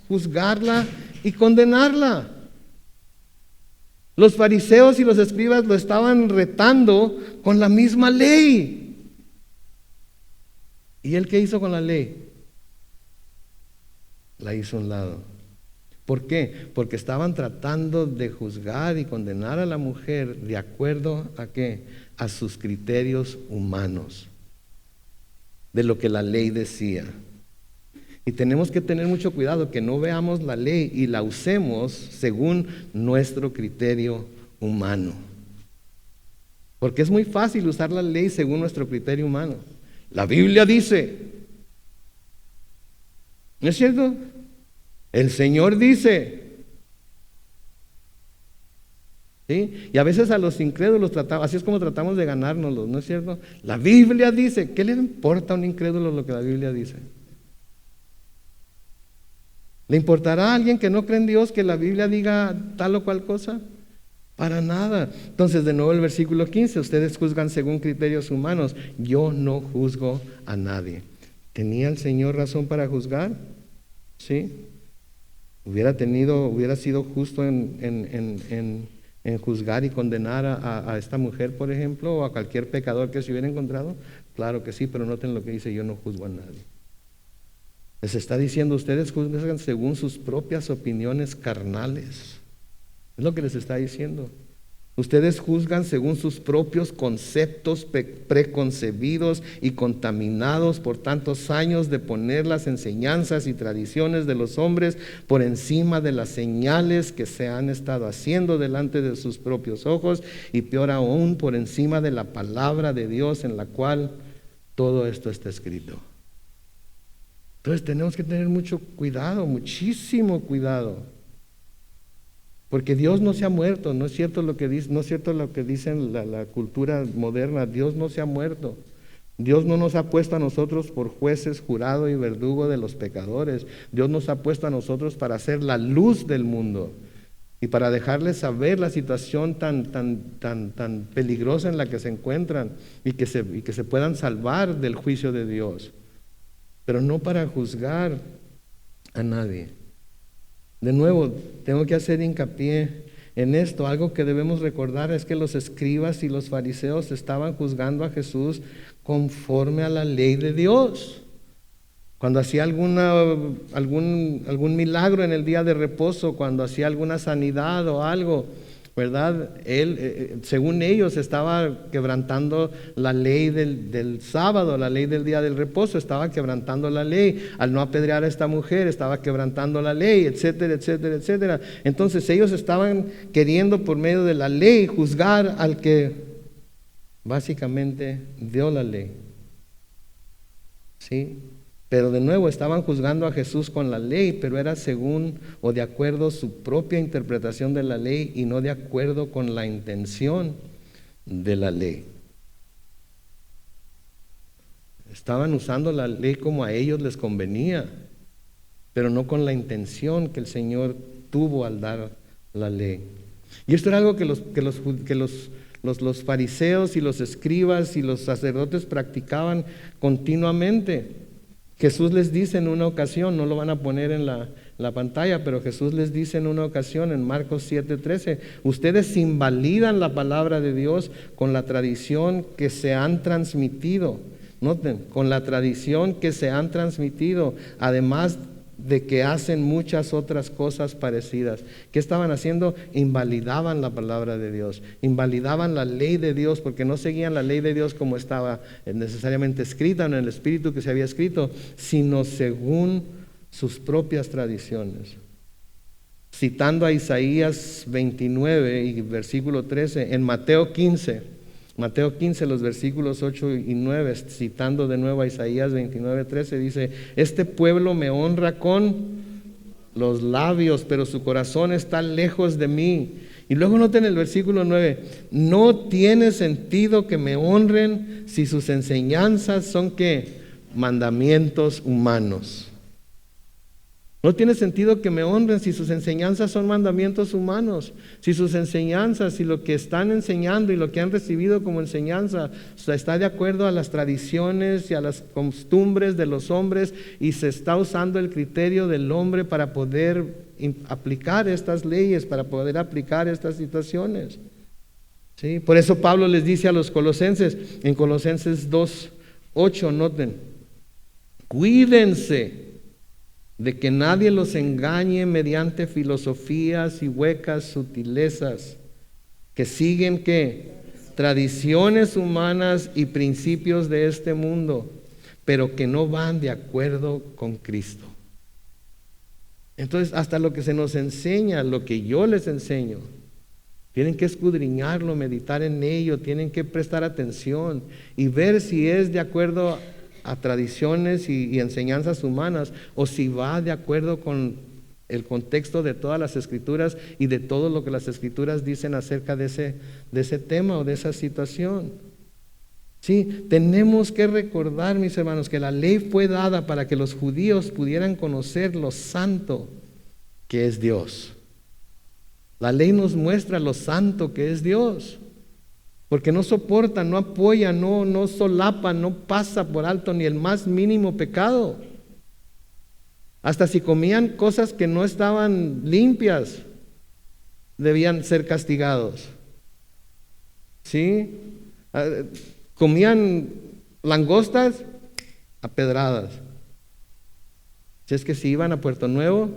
juzgarla y condenarla. Los fariseos y los escribas lo estaban retando con la misma ley. ¿Y él qué hizo con la ley? La hizo a un lado. ¿Por qué? Porque estaban tratando de juzgar y condenar a la mujer de acuerdo a qué? A sus criterios humanos, de lo que la ley decía. Y tenemos que tener mucho cuidado que no veamos la ley y la usemos según nuestro criterio humano. Porque es muy fácil usar la ley según nuestro criterio humano. La Biblia dice, ¿no es cierto? El Señor dice. ¿Sí? Y a veces a los incrédulos tratamos, así es como tratamos de ganárnoslos, ¿no es cierto? La Biblia dice, ¿qué le importa a un incrédulo lo que la Biblia dice? ¿Le importará a alguien que no cree en Dios que la Biblia diga tal o cual cosa? Para nada. Entonces, de nuevo el versículo 15, ustedes juzgan según criterios humanos, yo no juzgo a nadie. ¿Tenía el Señor razón para juzgar? Sí. Hubiera sido justo en juzgar y condenar a esta mujer, por ejemplo, o a cualquier pecador que se hubiera encontrado. Claro que sí, pero noten lo que dice, yo no juzgo a nadie. Les está diciendo, ustedes juzgan según sus propias opiniones carnales. Es lo que les está diciendo. Ustedes juzgan según sus propios conceptos preconcebidos y contaminados por tantos años de poner las enseñanzas y tradiciones de los hombres por encima de las señales que se han estado haciendo delante de sus propios ojos, y peor aún, por encima de la palabra de Dios en la cual todo esto está escrito. Entonces tenemos que tener mucho cuidado, muchísimo cuidado. Porque Dios no se ha muerto, no es cierto lo que dice, no es cierto lo que dice la cultura moderna. Dios no se ha muerto. Dios no nos ha puesto a nosotros por jueces, jurado y verdugo de los pecadores. Dios nos ha puesto a nosotros para ser la luz del mundo y para dejarles saber la situación tan peligrosa en la que se encuentran y que se puedan salvar del juicio de Dios. Pero no para juzgar a nadie. De nuevo, tengo que hacer hincapié en esto. Algo que debemos recordar es que los escribas y los fariseos estaban juzgando a Jesús conforme a la ley de Dios. Cuando hacía algún milagro en el día de reposo, cuando hacía alguna sanidad o algo, ¿verdad? Él, según ellos, estaba quebrantando la ley del sábado, la ley del día del reposo, estaba quebrantando la ley. Al no apedrear a esta mujer, estaba quebrantando la ley, etcétera, etcétera, etcétera. Entonces ellos estaban queriendo por medio de la ley juzgar al que básicamente dio la ley. ¿Sí? Pero de nuevo estaban juzgando a Jesús con la ley, pero era según o de acuerdo a su propia interpretación de la ley y no de acuerdo con la intención de la ley. Estaban usando la ley como a ellos les convenía, pero no con la intención que el Señor tuvo al dar la ley. Y esto era algo que los fariseos y los escribas y los sacerdotes practicaban continuamente. Jesús les dice en una ocasión, no lo van a poner en la pantalla, pero Jesús les dice en una ocasión en Marcos 7:13, ustedes invalidan la palabra de Dios con la tradición que se han transmitido. Noten, con la tradición que se han transmitido, además de que hacen muchas otras cosas parecidas. ¿Qué estaban haciendo? Invalidaban la palabra de Dios, invalidaban la ley de Dios, porque no seguían la ley de Dios como estaba necesariamente escrita en el espíritu que se había escrito, sino según sus propias tradiciones. Citando a Isaías 29 y versículo 13, en Mateo 15, los versículos 8 y 9, citando de nuevo a Isaías 29:13, dice, este pueblo me honra con los labios, pero su corazón está lejos de mí. Y luego noten el versículo 9, no tiene sentido que me honren si sus enseñanzas son ¿qué? Mandamientos humanos. No tiene sentido que me honren si sus enseñanzas son mandamientos humanos, si sus enseñanzas, si lo que están enseñando y lo que han recibido como enseñanza está de acuerdo a las tradiciones y a las costumbres de los hombres y se está usando el criterio del hombre para poder aplicar estas leyes, para poder aplicar estas situaciones. ¿Sí? Por eso Pablo les dice a los colosenses, en Colosenses 2:8, noten, cuídense de que nadie los engañe mediante filosofías y huecas sutilezas, que siguen ¿qué? Tradiciones humanas y principios de este mundo, pero que no van de acuerdo con Cristo. Entonces, hasta lo que se nos enseña, lo que yo les enseño, tienen que escudriñarlo, meditar en ello, tienen que prestar atención y ver si es de acuerdo a tradiciones y enseñanzas humanas, o si va de acuerdo con el contexto de todas las escrituras y de todo lo que las escrituras dicen acerca de ese tema o de esa situación. Sí, tenemos que recordar, mis hermanos, que la ley fue dada para que los judíos pudieran conocer lo santo que es Dios. La ley nos muestra lo santo que es Dios, porque no soporta, no apoya, no solapa, no pasa por alto ni el más mínimo pecado. Hasta si comían cosas que no estaban limpias, debían ser castigados. ¿Sí? Comían langostas, a pedradas. Si es que si iban a Puerto Nuevo,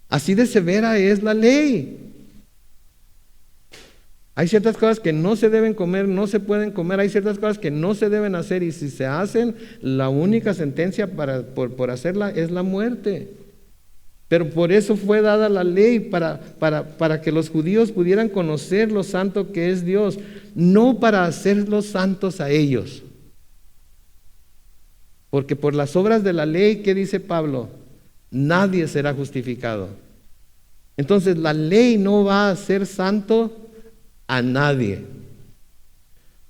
así de severa es la ley. Hay ciertas cosas que no se deben comer, no se pueden comer. Hay ciertas cosas que no se deben hacer, y si se hacen, la única sentencia por hacerla es la muerte. Pero por eso fue dada la ley, para que los judíos pudieran conocer lo santo que es Dios, no para hacerlos santos a ellos. Porque por las obras de la ley, ¿qué dice Pablo? Nadie será justificado. Entonces la ley no va a hacer santo a nadie.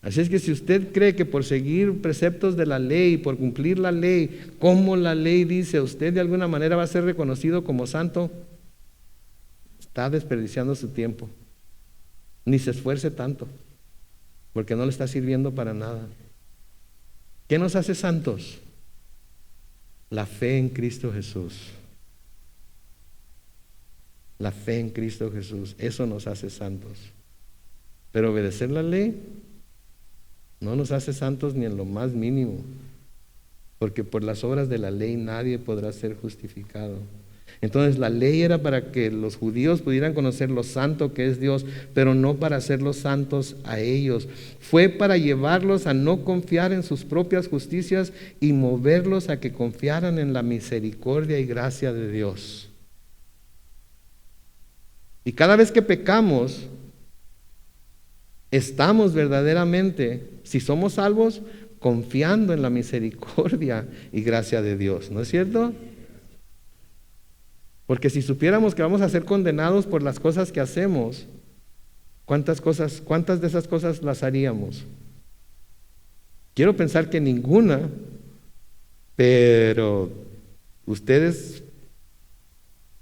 Así es que si usted cree que por seguir preceptos de la ley, por cumplir la ley, como la ley dice, usted de alguna manera va a ser reconocido como santo, está desperdiciando su tiempo. Ni se esfuerce tanto, porque no le está sirviendo para nada. ¿Qué nos hace santos? La fe en Cristo Jesús. La fe en Cristo Jesús, eso nos hace santos. Pero obedecer la ley no nos hace santos ni en lo más mínimo, porque por las obras de la ley nadie podrá ser justificado. Entonces la ley era para que los judíos pudieran conocer lo santo que es Dios, pero no para hacerlos santos a ellos. Fue para llevarlos a no confiar en sus propias justicias y moverlos a que confiaran en la misericordia y gracia de Dios. Y cada vez que pecamos, estamos verdaderamente, si somos salvos, confiando en la misericordia y gracia de Dios, ¿no es cierto? Porque si supiéramos que vamos a ser condenados por las cosas que hacemos, ¿cuántas de esas cosas las haríamos? Quiero pensar que ninguna, pero ustedes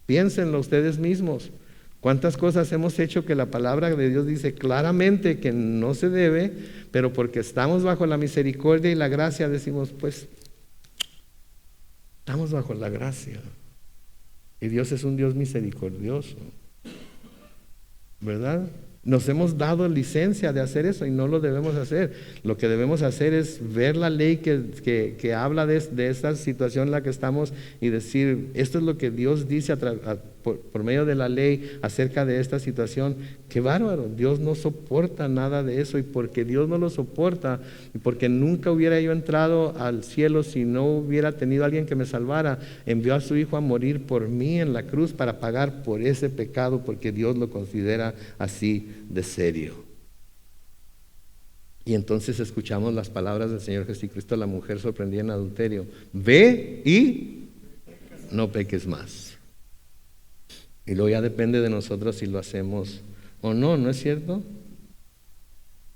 piénsenlo ustedes mismos. ¿Cuántas cosas hemos hecho que la palabra de Dios dice claramente que no se debe, pero porque estamos bajo la misericordia y la gracia decimos, pues, estamos bajo la gracia? Y Dios es un Dios misericordioso, ¿verdad? Nos hemos dado licencia de hacer eso y no lo debemos hacer. Lo que debemos hacer es ver la ley que habla de esta situación en la que estamos y decir, esto es lo que Dios dice por medio de la ley acerca de esta situación. ¡Qué bárbaro! Dios no soporta nada de eso, y porque Dios no lo soporta y porque nunca hubiera yo entrado al cielo si no hubiera tenido a alguien que me salvara, envió a su Hijo a morir por mí en la cruz para pagar por ese pecado, porque Dios lo considera así de serio. Y entonces escuchamos las palabras del Señor Jesucristo a la mujer sorprendida en adulterio: ve y no peques más. Y luego ya depende de nosotros si lo hacemos o no, ¿no es cierto?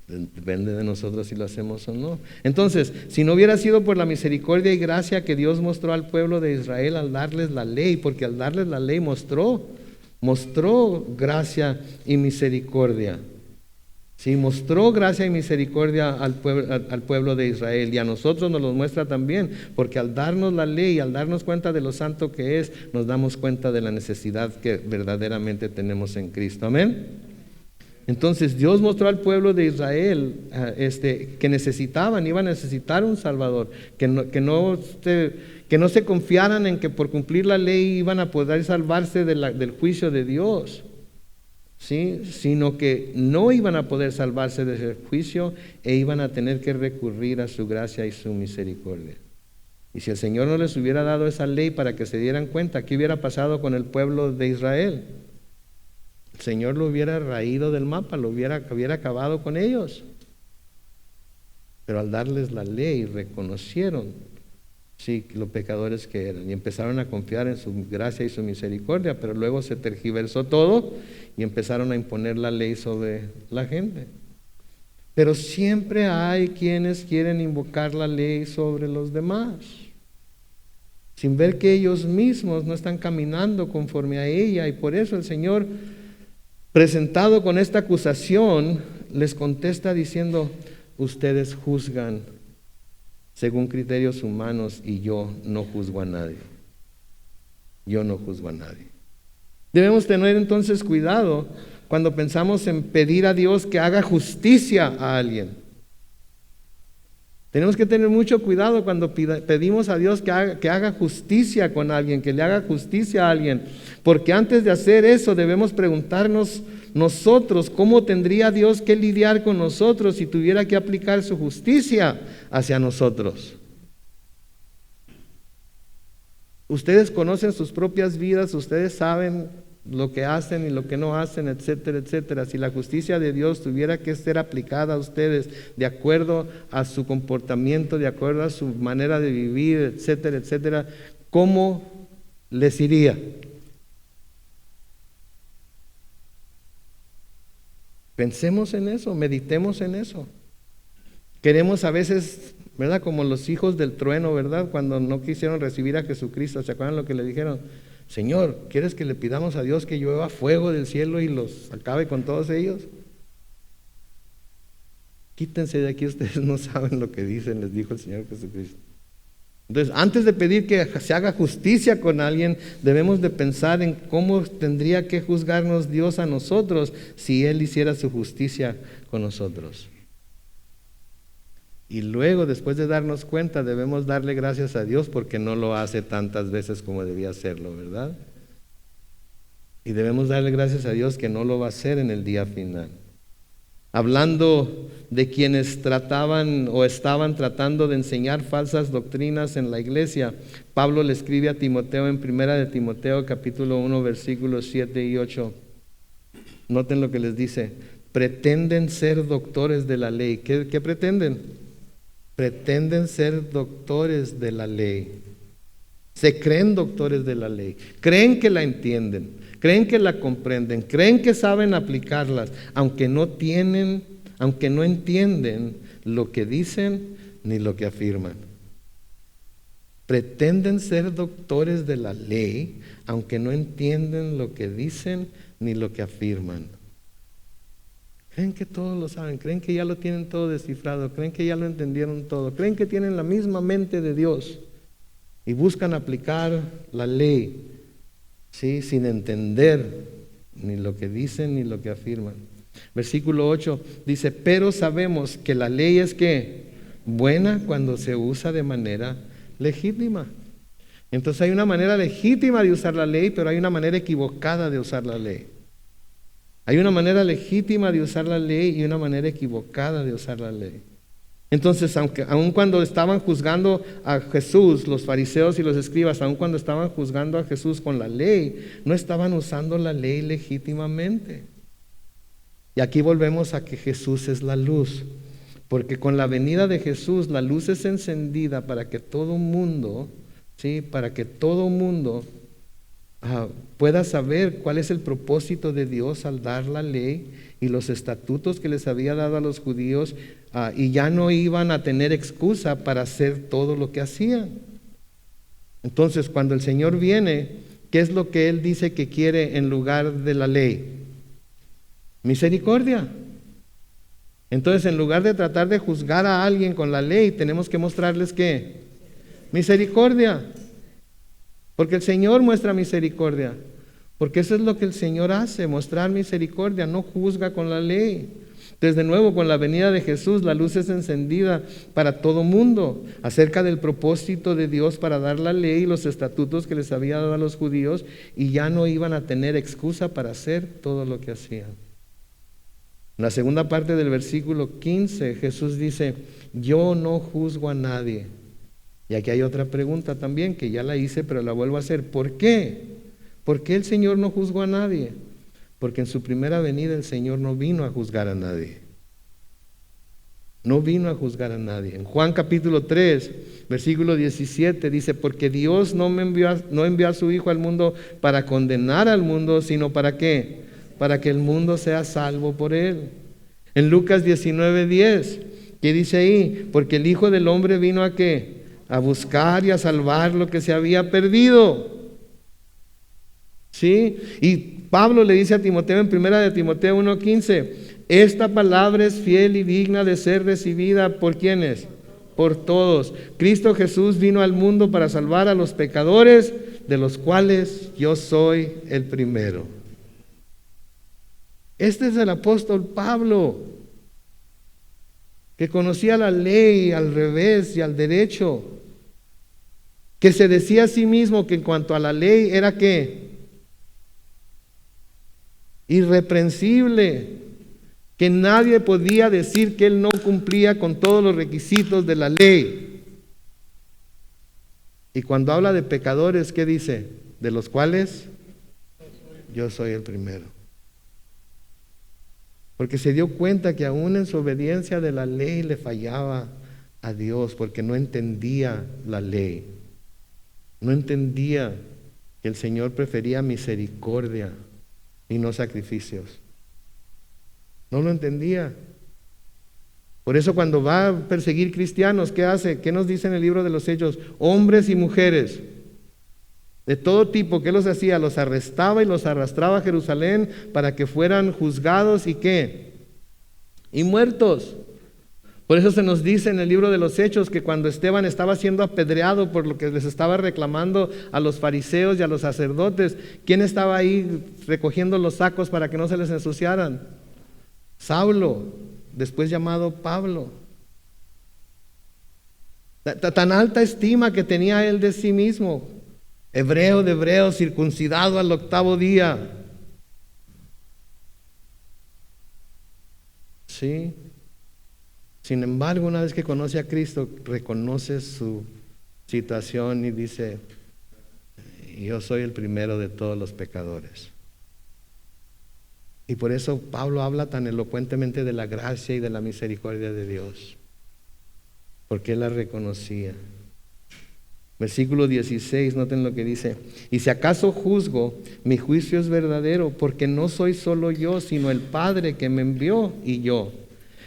Depende de nosotros si lo hacemos o no. Entonces, si no hubiera sido por la misericordia y gracia que Dios mostró al pueblo de Israel al darles la ley, porque al darles la ley mostró gracia y misericordia. Sí, mostró gracia y misericordia al pueblo de Israel, y a nosotros nos lo muestra también, porque al darnos la ley, al darnos cuenta de lo santo que es, nos damos cuenta de la necesidad que verdaderamente tenemos en Cristo. Amén. Entonces Dios mostró al pueblo de Israel que iban a necesitar un Salvador, que no se confiaran en que por cumplir la ley iban a poder salvarse del juicio de Dios, ¿sí? Sino que no iban a poder salvarse de ese juicio e iban a tener que recurrir a su gracia y su misericordia. Y si el Señor no les hubiera dado esa ley para que se dieran cuenta, ¿qué hubiera pasado con el pueblo de Israel? El Señor lo hubiera raído del mapa, hubiera acabado con ellos. Pero al darles la ley, reconocieron, sí, los pecadores que eran, y empezaron a confiar en su gracia y su misericordia, pero luego se tergiversó todo y empezaron a imponer la ley sobre la gente. Pero siempre hay quienes quieren invocar la ley sobre los demás, sin ver que ellos mismos no están caminando conforme a ella, y por eso el Señor, presentado con esta acusación, les contesta diciendo: ustedes juzgan según criterios humanos y yo no juzgo a nadie. Yo no juzgo a nadie. Debemos tener entonces cuidado cuando pensamos en pedir a Dios que haga justicia a alguien. Tenemos que tener mucho cuidado cuando pedimos a Dios que haga justicia con alguien, que le haga justicia a alguien, porque antes de hacer eso debemos preguntarnos nosotros cómo tendría Dios que lidiar con nosotros si tuviera que aplicar su justicia hacia nosotros. Ustedes conocen sus propias vidas, ustedes saben lo que hacen y lo que no hacen, etcétera, etcétera. Si la justicia de Dios tuviera que ser aplicada a ustedes de acuerdo a su comportamiento, de acuerdo a su manera de vivir, etcétera, etcétera, ¿cómo les iría? Pensemos en eso, meditemos en eso. Queremos a veces, ¿verdad? Como los hijos del trueno, ¿verdad? Cuando no quisieron recibir a Jesucristo, ¿se acuerdan lo que le dijeron? Señor, ¿quieres que le pidamos a Dios que llueva fuego del cielo y los acabe con todos ellos? Quítense de aquí, ustedes no saben lo que dicen, les dijo el Señor Jesucristo. Entonces, antes de pedir que se haga justicia con alguien, debemos de pensar en cómo tendría que juzgarnos Dios a nosotros si Él hiciera su justicia con nosotros. Y luego, después de darnos cuenta, debemos darle gracias a Dios porque no lo hace tantas veces como debía hacerlo, ¿verdad? Y debemos darle gracias a Dios que no lo va a hacer en el día final. Hablando de quienes trataban o estaban tratando de enseñar falsas doctrinas en la iglesia, Pablo le escribe a Timoteo en 1 de Timoteo capítulo 1 versículos 7 y 8. Noten lo que les dice: pretenden ser doctores de la ley. ¿Qué pretenden? Pretenden ser doctores de la ley. Se creen doctores de la ley. Creen que la entienden. Creen que la comprenden. Creen que saben aplicarlas, aunque no entienden lo que dicen ni lo que afirman. Pretenden ser doctores de la ley, aunque no entienden lo que dicen ni lo que afirman. Creen que todo lo saben, creen que ya lo tienen todo descifrado, creen que ya lo entendieron todo, creen que tienen la misma mente de Dios y buscan aplicar la ley, ¿sí? Sin entender ni lo que dicen ni lo que afirman. Versículo 8 dice: pero sabemos que la ley es ¿qué? Buena cuando se usa de manera legítima. Entonces hay una manera legítima de usar la ley, pero hay una manera equivocada de usar la ley. Hay una manera legítima de usar la ley y una manera equivocada de usar la ley. Entonces, aun cuando estaban juzgando a Jesús, los fariseos y los escribas, aun cuando estaban juzgando a Jesús con la ley, no estaban usando la ley legítimamente. Y aquí volvemos a que Jesús es la luz, porque con la venida de Jesús la luz es encendida para que todo mundo, ¿sí? Para que todo mundo pueda saber cuál es el propósito de Dios al dar la ley y los estatutos que les había dado a los judíos, y ya no iban a tener excusa para hacer todo lo que hacían. Entonces, cuando el Señor viene, ¿qué es lo que Él dice que quiere en lugar de la ley? Misericordia. Entonces, en lugar de tratar de juzgar a alguien con la ley, tenemos que mostrarles ¿qué? Misericordia. Porque el Señor muestra misericordia. Porque eso es lo que el Señor hace, mostrar misericordia, no juzga con la ley. Desde nuevo, con la venida de Jesús, la luz es encendida para todo mundo acerca del propósito de Dios para dar la ley y los estatutos que les había dado a los judíos, y ya no iban a tener excusa para hacer todo lo que hacían. En la segunda parte del versículo 15, Jesús dice: yo no juzgo a nadie. Y aquí hay otra pregunta también, que ya la hice, pero la vuelvo a hacer. ¿Por qué? ¿Por qué el Señor no juzgó a nadie? Porque en su primera venida el Señor no vino a juzgar a nadie. No vino a juzgar a nadie. En Juan capítulo 3, versículo 17 dice: porque Dios no envió a su Hijo al mundo para condenar al mundo, sino ¿para qué? Para que el mundo sea salvo por él. En Lucas 19:10, ¿qué dice ahí? Porque el Hijo del Hombre vino ¿a qué? A buscar y a salvar lo que se había perdido. ¿Sí? Y Pablo le dice a Timoteo en 1 de Timoteo 1:15: esta palabra es fiel y digna de ser recibida ¿por quiénes? Por todos. Cristo Jesús vino al mundo para salvar a los pecadores, de los cuales yo soy el primero. Este es el apóstol Pablo, que conocía la ley al revés y al derecho, que se decía a sí mismo que en cuanto a la ley era ¿qué? Irreprensible, que nadie podía decir que él no cumplía con todos los requisitos de la ley. Y cuando habla de pecadores, ¿qué dice? De los cuales yo soy el primero. Porque se dio cuenta que aún en su obediencia de la ley le fallaba a Dios, porque no entendía la ley. No entendía que el Señor prefería misericordia y no sacrificios. No lo entendía. Por eso cuando va a perseguir cristianos, ¿qué hace? ¿Qué nos dice en el libro de los Hechos? Hombres y mujeres de todo tipo, ¿qué los hacía? Los arrestaba y los arrastraba a Jerusalén para que fueran juzgados y ¿qué? Y muertos. Por eso se nos dice en el libro de los Hechos que cuando Esteban estaba siendo apedreado por lo que les estaba reclamando a los fariseos y a los sacerdotes, ¿quién estaba ahí recogiendo los sacos para que no se les ensuciaran? Saulo, después llamado Pablo. Tan alta estima que tenía él de sí mismo. Hebreo de hebreos, circuncidado al 8º día. Sí. Sin embargo, una vez que conoce a Cristo, reconoce su situación y dice: yo soy el primero de todos los pecadores. Y por eso Pablo habla tan elocuentemente de la gracia y de la misericordia de Dios, porque él la reconocía. Versículo 16, noten lo que dice: y si acaso juzgo, mi juicio es verdadero, porque no soy solo yo, sino el Padre que me envió y yo.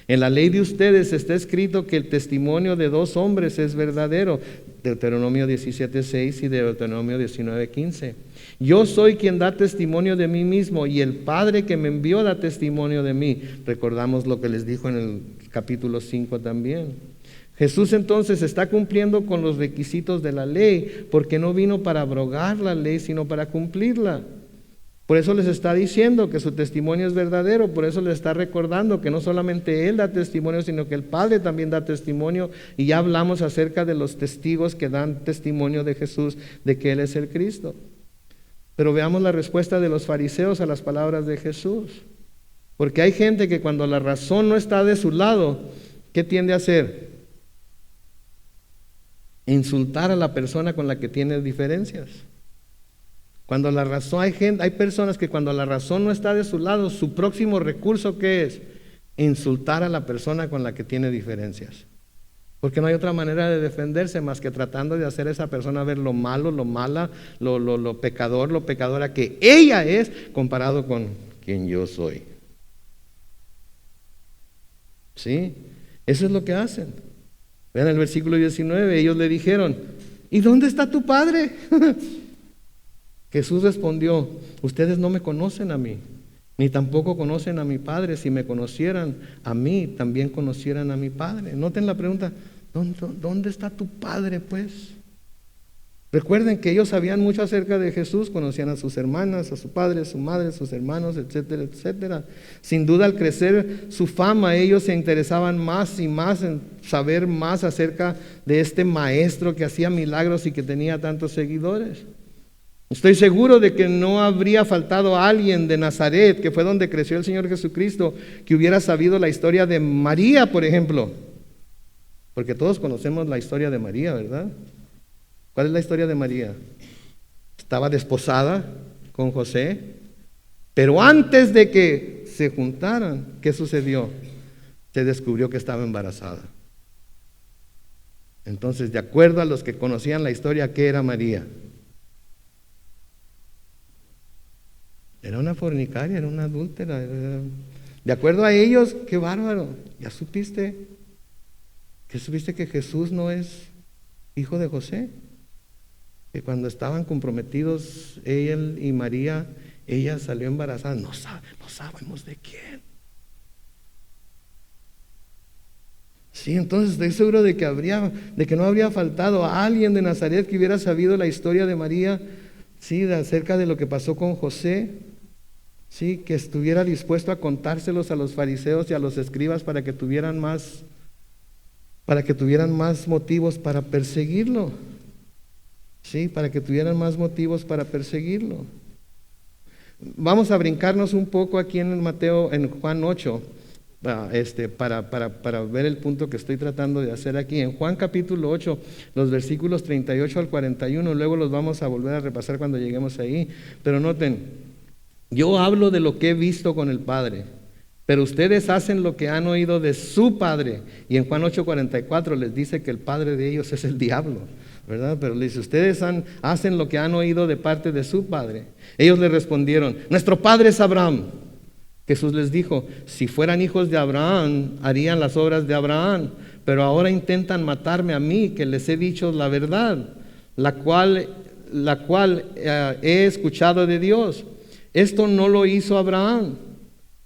En la ley de ustedes está escrito que el testimonio de 2 hombres es verdadero. Deuteronomio 17:6 y Deuteronomio 19:15. Yo soy quien da testimonio de mí mismo, y el Padre que me envió da testimonio de mí. Recordamos lo que les dijo en el capítulo 5 también. Jesús entonces está cumpliendo con los requisitos de la ley, porque no vino para abrogar la ley, sino para cumplirla. Por eso les está diciendo que su testimonio es verdadero, por eso les está recordando que no solamente Él da testimonio, sino que el Padre también da testimonio, y ya hablamos acerca de los testigos que dan testimonio de Jesús, de que Él es el Cristo. Pero veamos la respuesta de los fariseos a las palabras de Jesús. Porque hay gente que cuando la razón no está de su lado, ¿qué tiende a hacer? Insultar a la persona con la que tiene diferencias. Cuando la razón, hay personas que cuando la razón no está de su lado, su próximo recurso, ¿qué es? Insultar a la persona con la que tiene diferencias. Porque no hay otra manera de defenderse más que tratando de hacer a esa persona ver lo malo, lo mala, lo pecador, lo pecadora que ella es comparado con quien yo soy. ¿Sí? Eso es lo que hacen. Vean el versículo 19, ellos le dijeron: ¿y dónde está tu padre? Jesús respondió: ustedes no me conocen a mí, ni tampoco conocen a mi Padre. Si me conocieran a mí, también conocieran a mi Padre. Noten la pregunta: ¿dónde está tu Padre, pues? Recuerden que ellos sabían mucho acerca de Jesús, conocían a sus hermanas, a su padre, a su madre, a sus hermanos, etcétera, etcétera. Sin duda, al crecer su fama, ellos se interesaban más y más en saber más acerca de este maestro que hacía milagros y que tenía tantos seguidores. Estoy seguro de que no habría faltado alguien de Nazaret, que fue donde creció el Señor Jesucristo, que hubiera sabido la historia de María, por ejemplo. Porque todos conocemos la historia de María, ¿verdad? ¿Cuál es la historia de María? Estaba desposada con José, pero antes de que se juntaran, ¿qué sucedió? Se descubrió que estaba embarazada. Entonces, de acuerdo a los que conocían la historia, ¿qué era María? Era una fornicaria, era una adúltera. De acuerdo a ellos, qué bárbaro. ¿Ya supiste? ¿Qué supiste que Jesús no es hijo de José? Que cuando estaban comprometidos él y María, ella salió embarazada. No sabemos de quién. Sí, entonces estoy seguro de que no habría faltado a alguien de Nazaret que hubiera sabido la historia de María, sí, acerca de lo que pasó con José, sí, que estuviera dispuesto a contárselos a los fariseos y a los escribas para que tuvieran más motivos para perseguirlo. Sí, para que tuvieran más motivos para perseguirlo. Vamos a brincarnos un poco aquí en Juan 8, para ver el punto que estoy tratando de hacer aquí. En Juan capítulo 8, los versículos 38 al 41, luego los vamos a volver a repasar cuando lleguemos ahí. Pero noten, yo hablo de lo que he visto con el Padre, pero ustedes hacen lo que han oído de su padre. Y en Juan 8:44 les dice que el padre de ellos es el diablo, ¿verdad? Pero les dice, ustedes hacen lo que han oído de parte de su padre. Ellos le respondieron, nuestro padre es Abraham. Jesús les dijo, si fueran hijos de Abraham, harían las obras de Abraham, pero ahora intentan matarme a mí, que les he dicho la verdad, la cual he escuchado de Dios. Esto no lo hizo Abraham.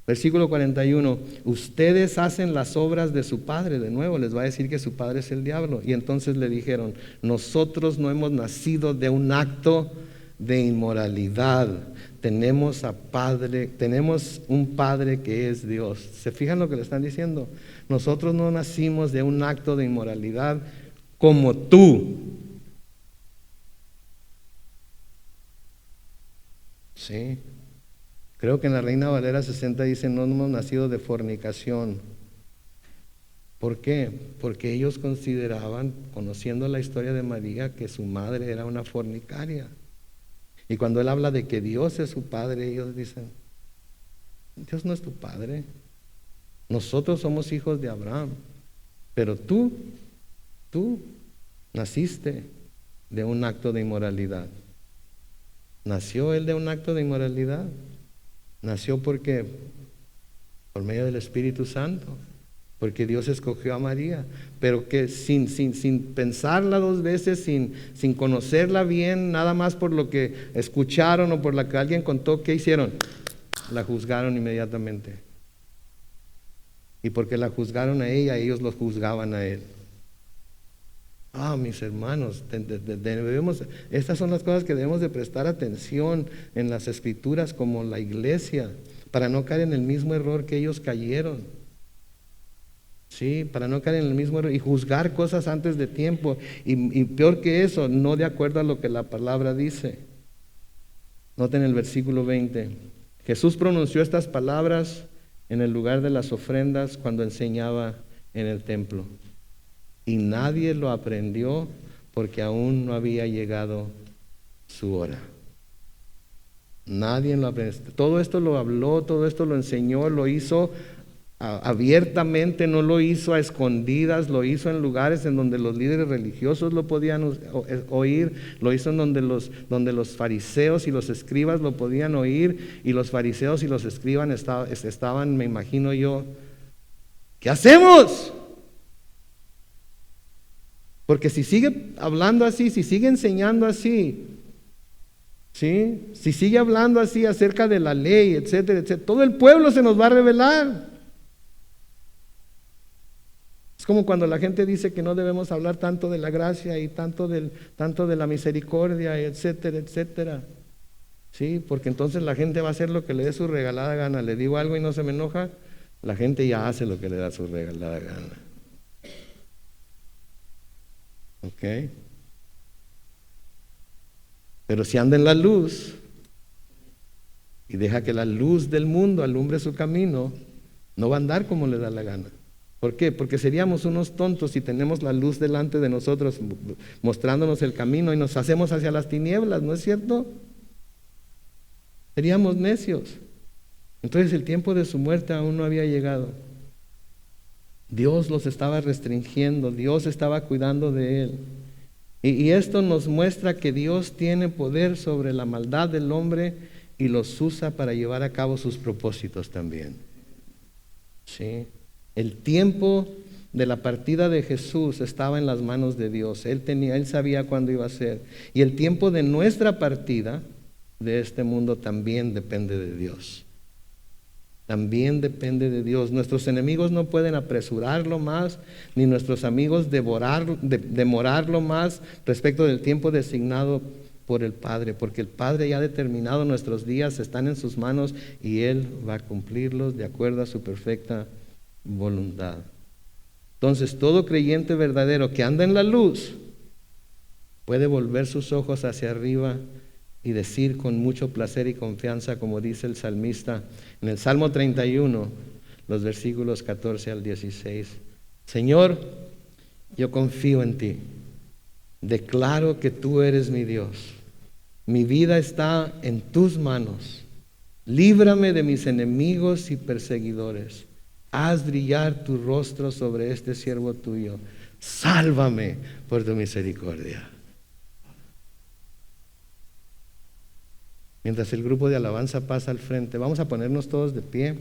Versículo 41, ustedes hacen las obras de su padre. De nuevo les va a decir que su padre es el diablo. Y entonces le dijeron, nosotros no hemos nacido de un acto de inmoralidad. Tenemos un padre que es Dios. ¿Se fijan lo que le están diciendo? Nosotros no nacimos de un acto de inmoralidad como tú. Sí. Creo que en la Reina Valera 60 dice, no hemos nacido de fornicación. ¿Por qué? Porque ellos consideraban, conociendo la historia de María, que su madre era una fornicaria. Y cuando él habla de que Dios es su padre, ellos dicen, Dios no es tu padre. Nosotros somos hijos de Abraham. Pero tú naciste de un acto de inmoralidad. ¿Nació él de un acto de inmoralidad? Nació porque por medio del Espíritu Santo, porque Dios escogió a María, pero que sin pensarla dos veces, sin conocerla bien, nada más por lo que escucharon o por lo que alguien contó, ¿qué hicieron? La juzgaron inmediatamente. Y porque la juzgaron a ella, ellos los juzgaban a él. Mis hermanos, estas son las cosas que debemos de prestar atención en las Escrituras como la iglesia, para no caer en el mismo error que ellos cayeron. Sí, para no caer en el mismo error y juzgar cosas antes de tiempo. Y peor que eso, no de acuerdo a lo que la palabra dice. Noten el versículo 20. Jesús pronunció estas palabras en el lugar de las ofrendas cuando enseñaba en el templo. Y nadie lo aprendió porque aún no había llegado su hora. Nadie lo aprendió. Todo esto lo habló, todo esto lo enseñó, lo hizo abiertamente, no lo hizo a escondidas, lo hizo en lugares en donde los líderes religiosos lo podían oír, lo hizo en donde los fariseos y los escribas lo podían oír, y los fariseos y los escribas estaban, me imagino yo, ¿qué hacemos? Porque si sigue hablando así, si sigue enseñando así, ¿sí? Si sigue hablando así acerca de la ley, etcétera, etcétera, todo el pueblo se nos va a rebelar. Es como cuando la gente dice que no debemos hablar tanto de la gracia y tanto de la misericordia, etcétera, etcétera. Sí, porque entonces la gente va a hacer lo que le dé su regalada gana. Le digo algo y no se me enoja, la gente ya hace lo que le da su regalada gana. ¿Ok? Pero si anda en la luz y deja que la luz del mundo alumbre su camino, no va a andar como le da la gana. ¿Por qué? Porque seríamos unos tontos si tenemos la luz delante de nosotros mostrándonos el camino y nos hacemos hacia las tinieblas, ¿no es cierto? Seríamos necios. Entonces el tiempo de su muerte aún no había llegado. Dios los estaba restringiendo, Dios estaba cuidando de él. Y esto nos muestra que Dios tiene poder sobre la maldad del hombre y los usa para llevar a cabo sus propósitos también. ¿Sí? El tiempo de la partida de Jesús estaba en las manos de Dios. Él sabía cuándo iba a ser. Y el tiempo de nuestra partida de este mundo también depende de Dios. También depende de Dios. Nuestros enemigos no pueden apresurarlo más, ni nuestros amigos demorarlo más respecto del tiempo designado por el Padre, porque el Padre ya ha determinado nuestros días, están en sus manos y Él va a cumplirlos de acuerdo a su perfecta voluntad. Entonces, todo creyente verdadero que anda en la luz puede volver sus ojos hacia arriba y decir con mucho placer y confianza, como dice el salmista en el Salmo 31, los versículos 14 al 16. Señor, yo confío en ti. Declaro que tú eres mi Dios. Mi vida está en tus manos. Líbrame de mis enemigos y perseguidores. Haz brillar tu rostro sobre este siervo tuyo. Sálvame por tu misericordia. Mientras el grupo de alabanza pasa al frente, vamos a ponernos todos de pie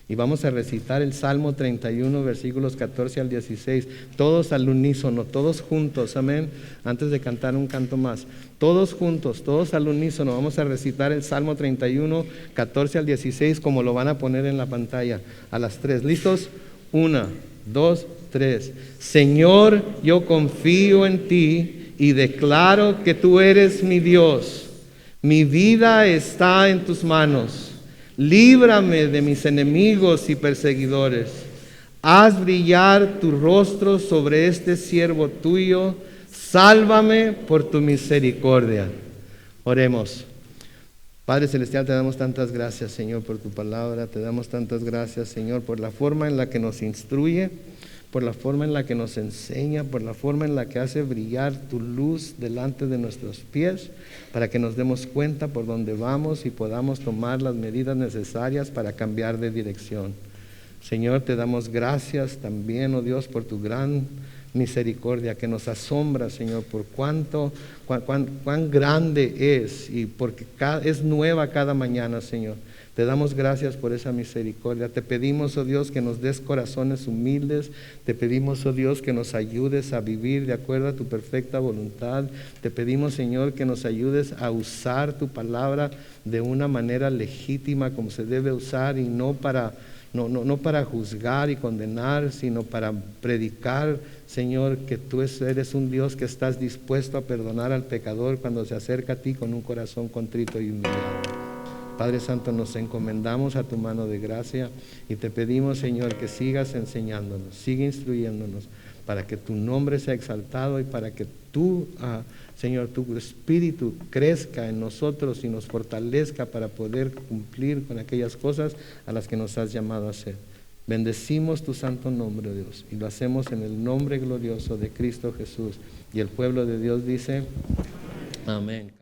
y vamos a recitar el Salmo 31, versículos 14 al 16, todos al unísono, todos juntos, amén. Antes de cantar un canto más, todos juntos, todos al unísono, vamos a recitar el Salmo 31, 14 al 16, como lo van a poner en la pantalla, a las 3. ¿Listos? 1, 2, 3. Señor, yo confío en ti y declaro que tú eres mi Dios. Mi vida está en tus manos. Líbrame de mis enemigos y perseguidores. Haz brillar tu rostro sobre este siervo tuyo. Sálvame por tu misericordia. Oremos. Padre Celestial, te damos tantas gracias, Señor, por tu palabra. Te damos tantas gracias, Señor, por la forma en la que nos instruye, por la forma en la que nos enseña, por la forma en la que hace brillar tu luz delante de nuestros pies, para que nos demos cuenta por dónde vamos y podamos tomar las medidas necesarias para cambiar de dirección. Señor, te damos gracias también, oh Dios, por tu gran misericordia que nos asombra, Señor, por cuán grande es y porque es nueva cada mañana, Señor. Te damos gracias por esa misericordia. Te pedimos, oh Dios, que nos des corazones humildes. Te pedimos, oh Dios, que nos ayudes a vivir de acuerdo a tu perfecta voluntad. Te pedimos, Señor, que nos ayudes a usar tu palabra de una manera legítima como se debe usar y no para juzgar y condenar, sino para predicar, Señor, que tú eres un Dios que estás dispuesto a perdonar al pecador cuando se acerca a ti con un corazón contrito y humillado. Padre Santo, nos encomendamos a tu mano de gracia y te pedimos, Señor, que sigas enseñándonos, sigue instruyéndonos para que tu nombre sea exaltado y para que tú, Señor, tu espíritu crezca en nosotros y nos fortalezca para poder cumplir con aquellas cosas a las que nos has llamado a hacer. Bendecimos tu santo nombre, Dios, y lo hacemos en el nombre glorioso de Cristo Jesús. Y el pueblo de Dios dice, amén.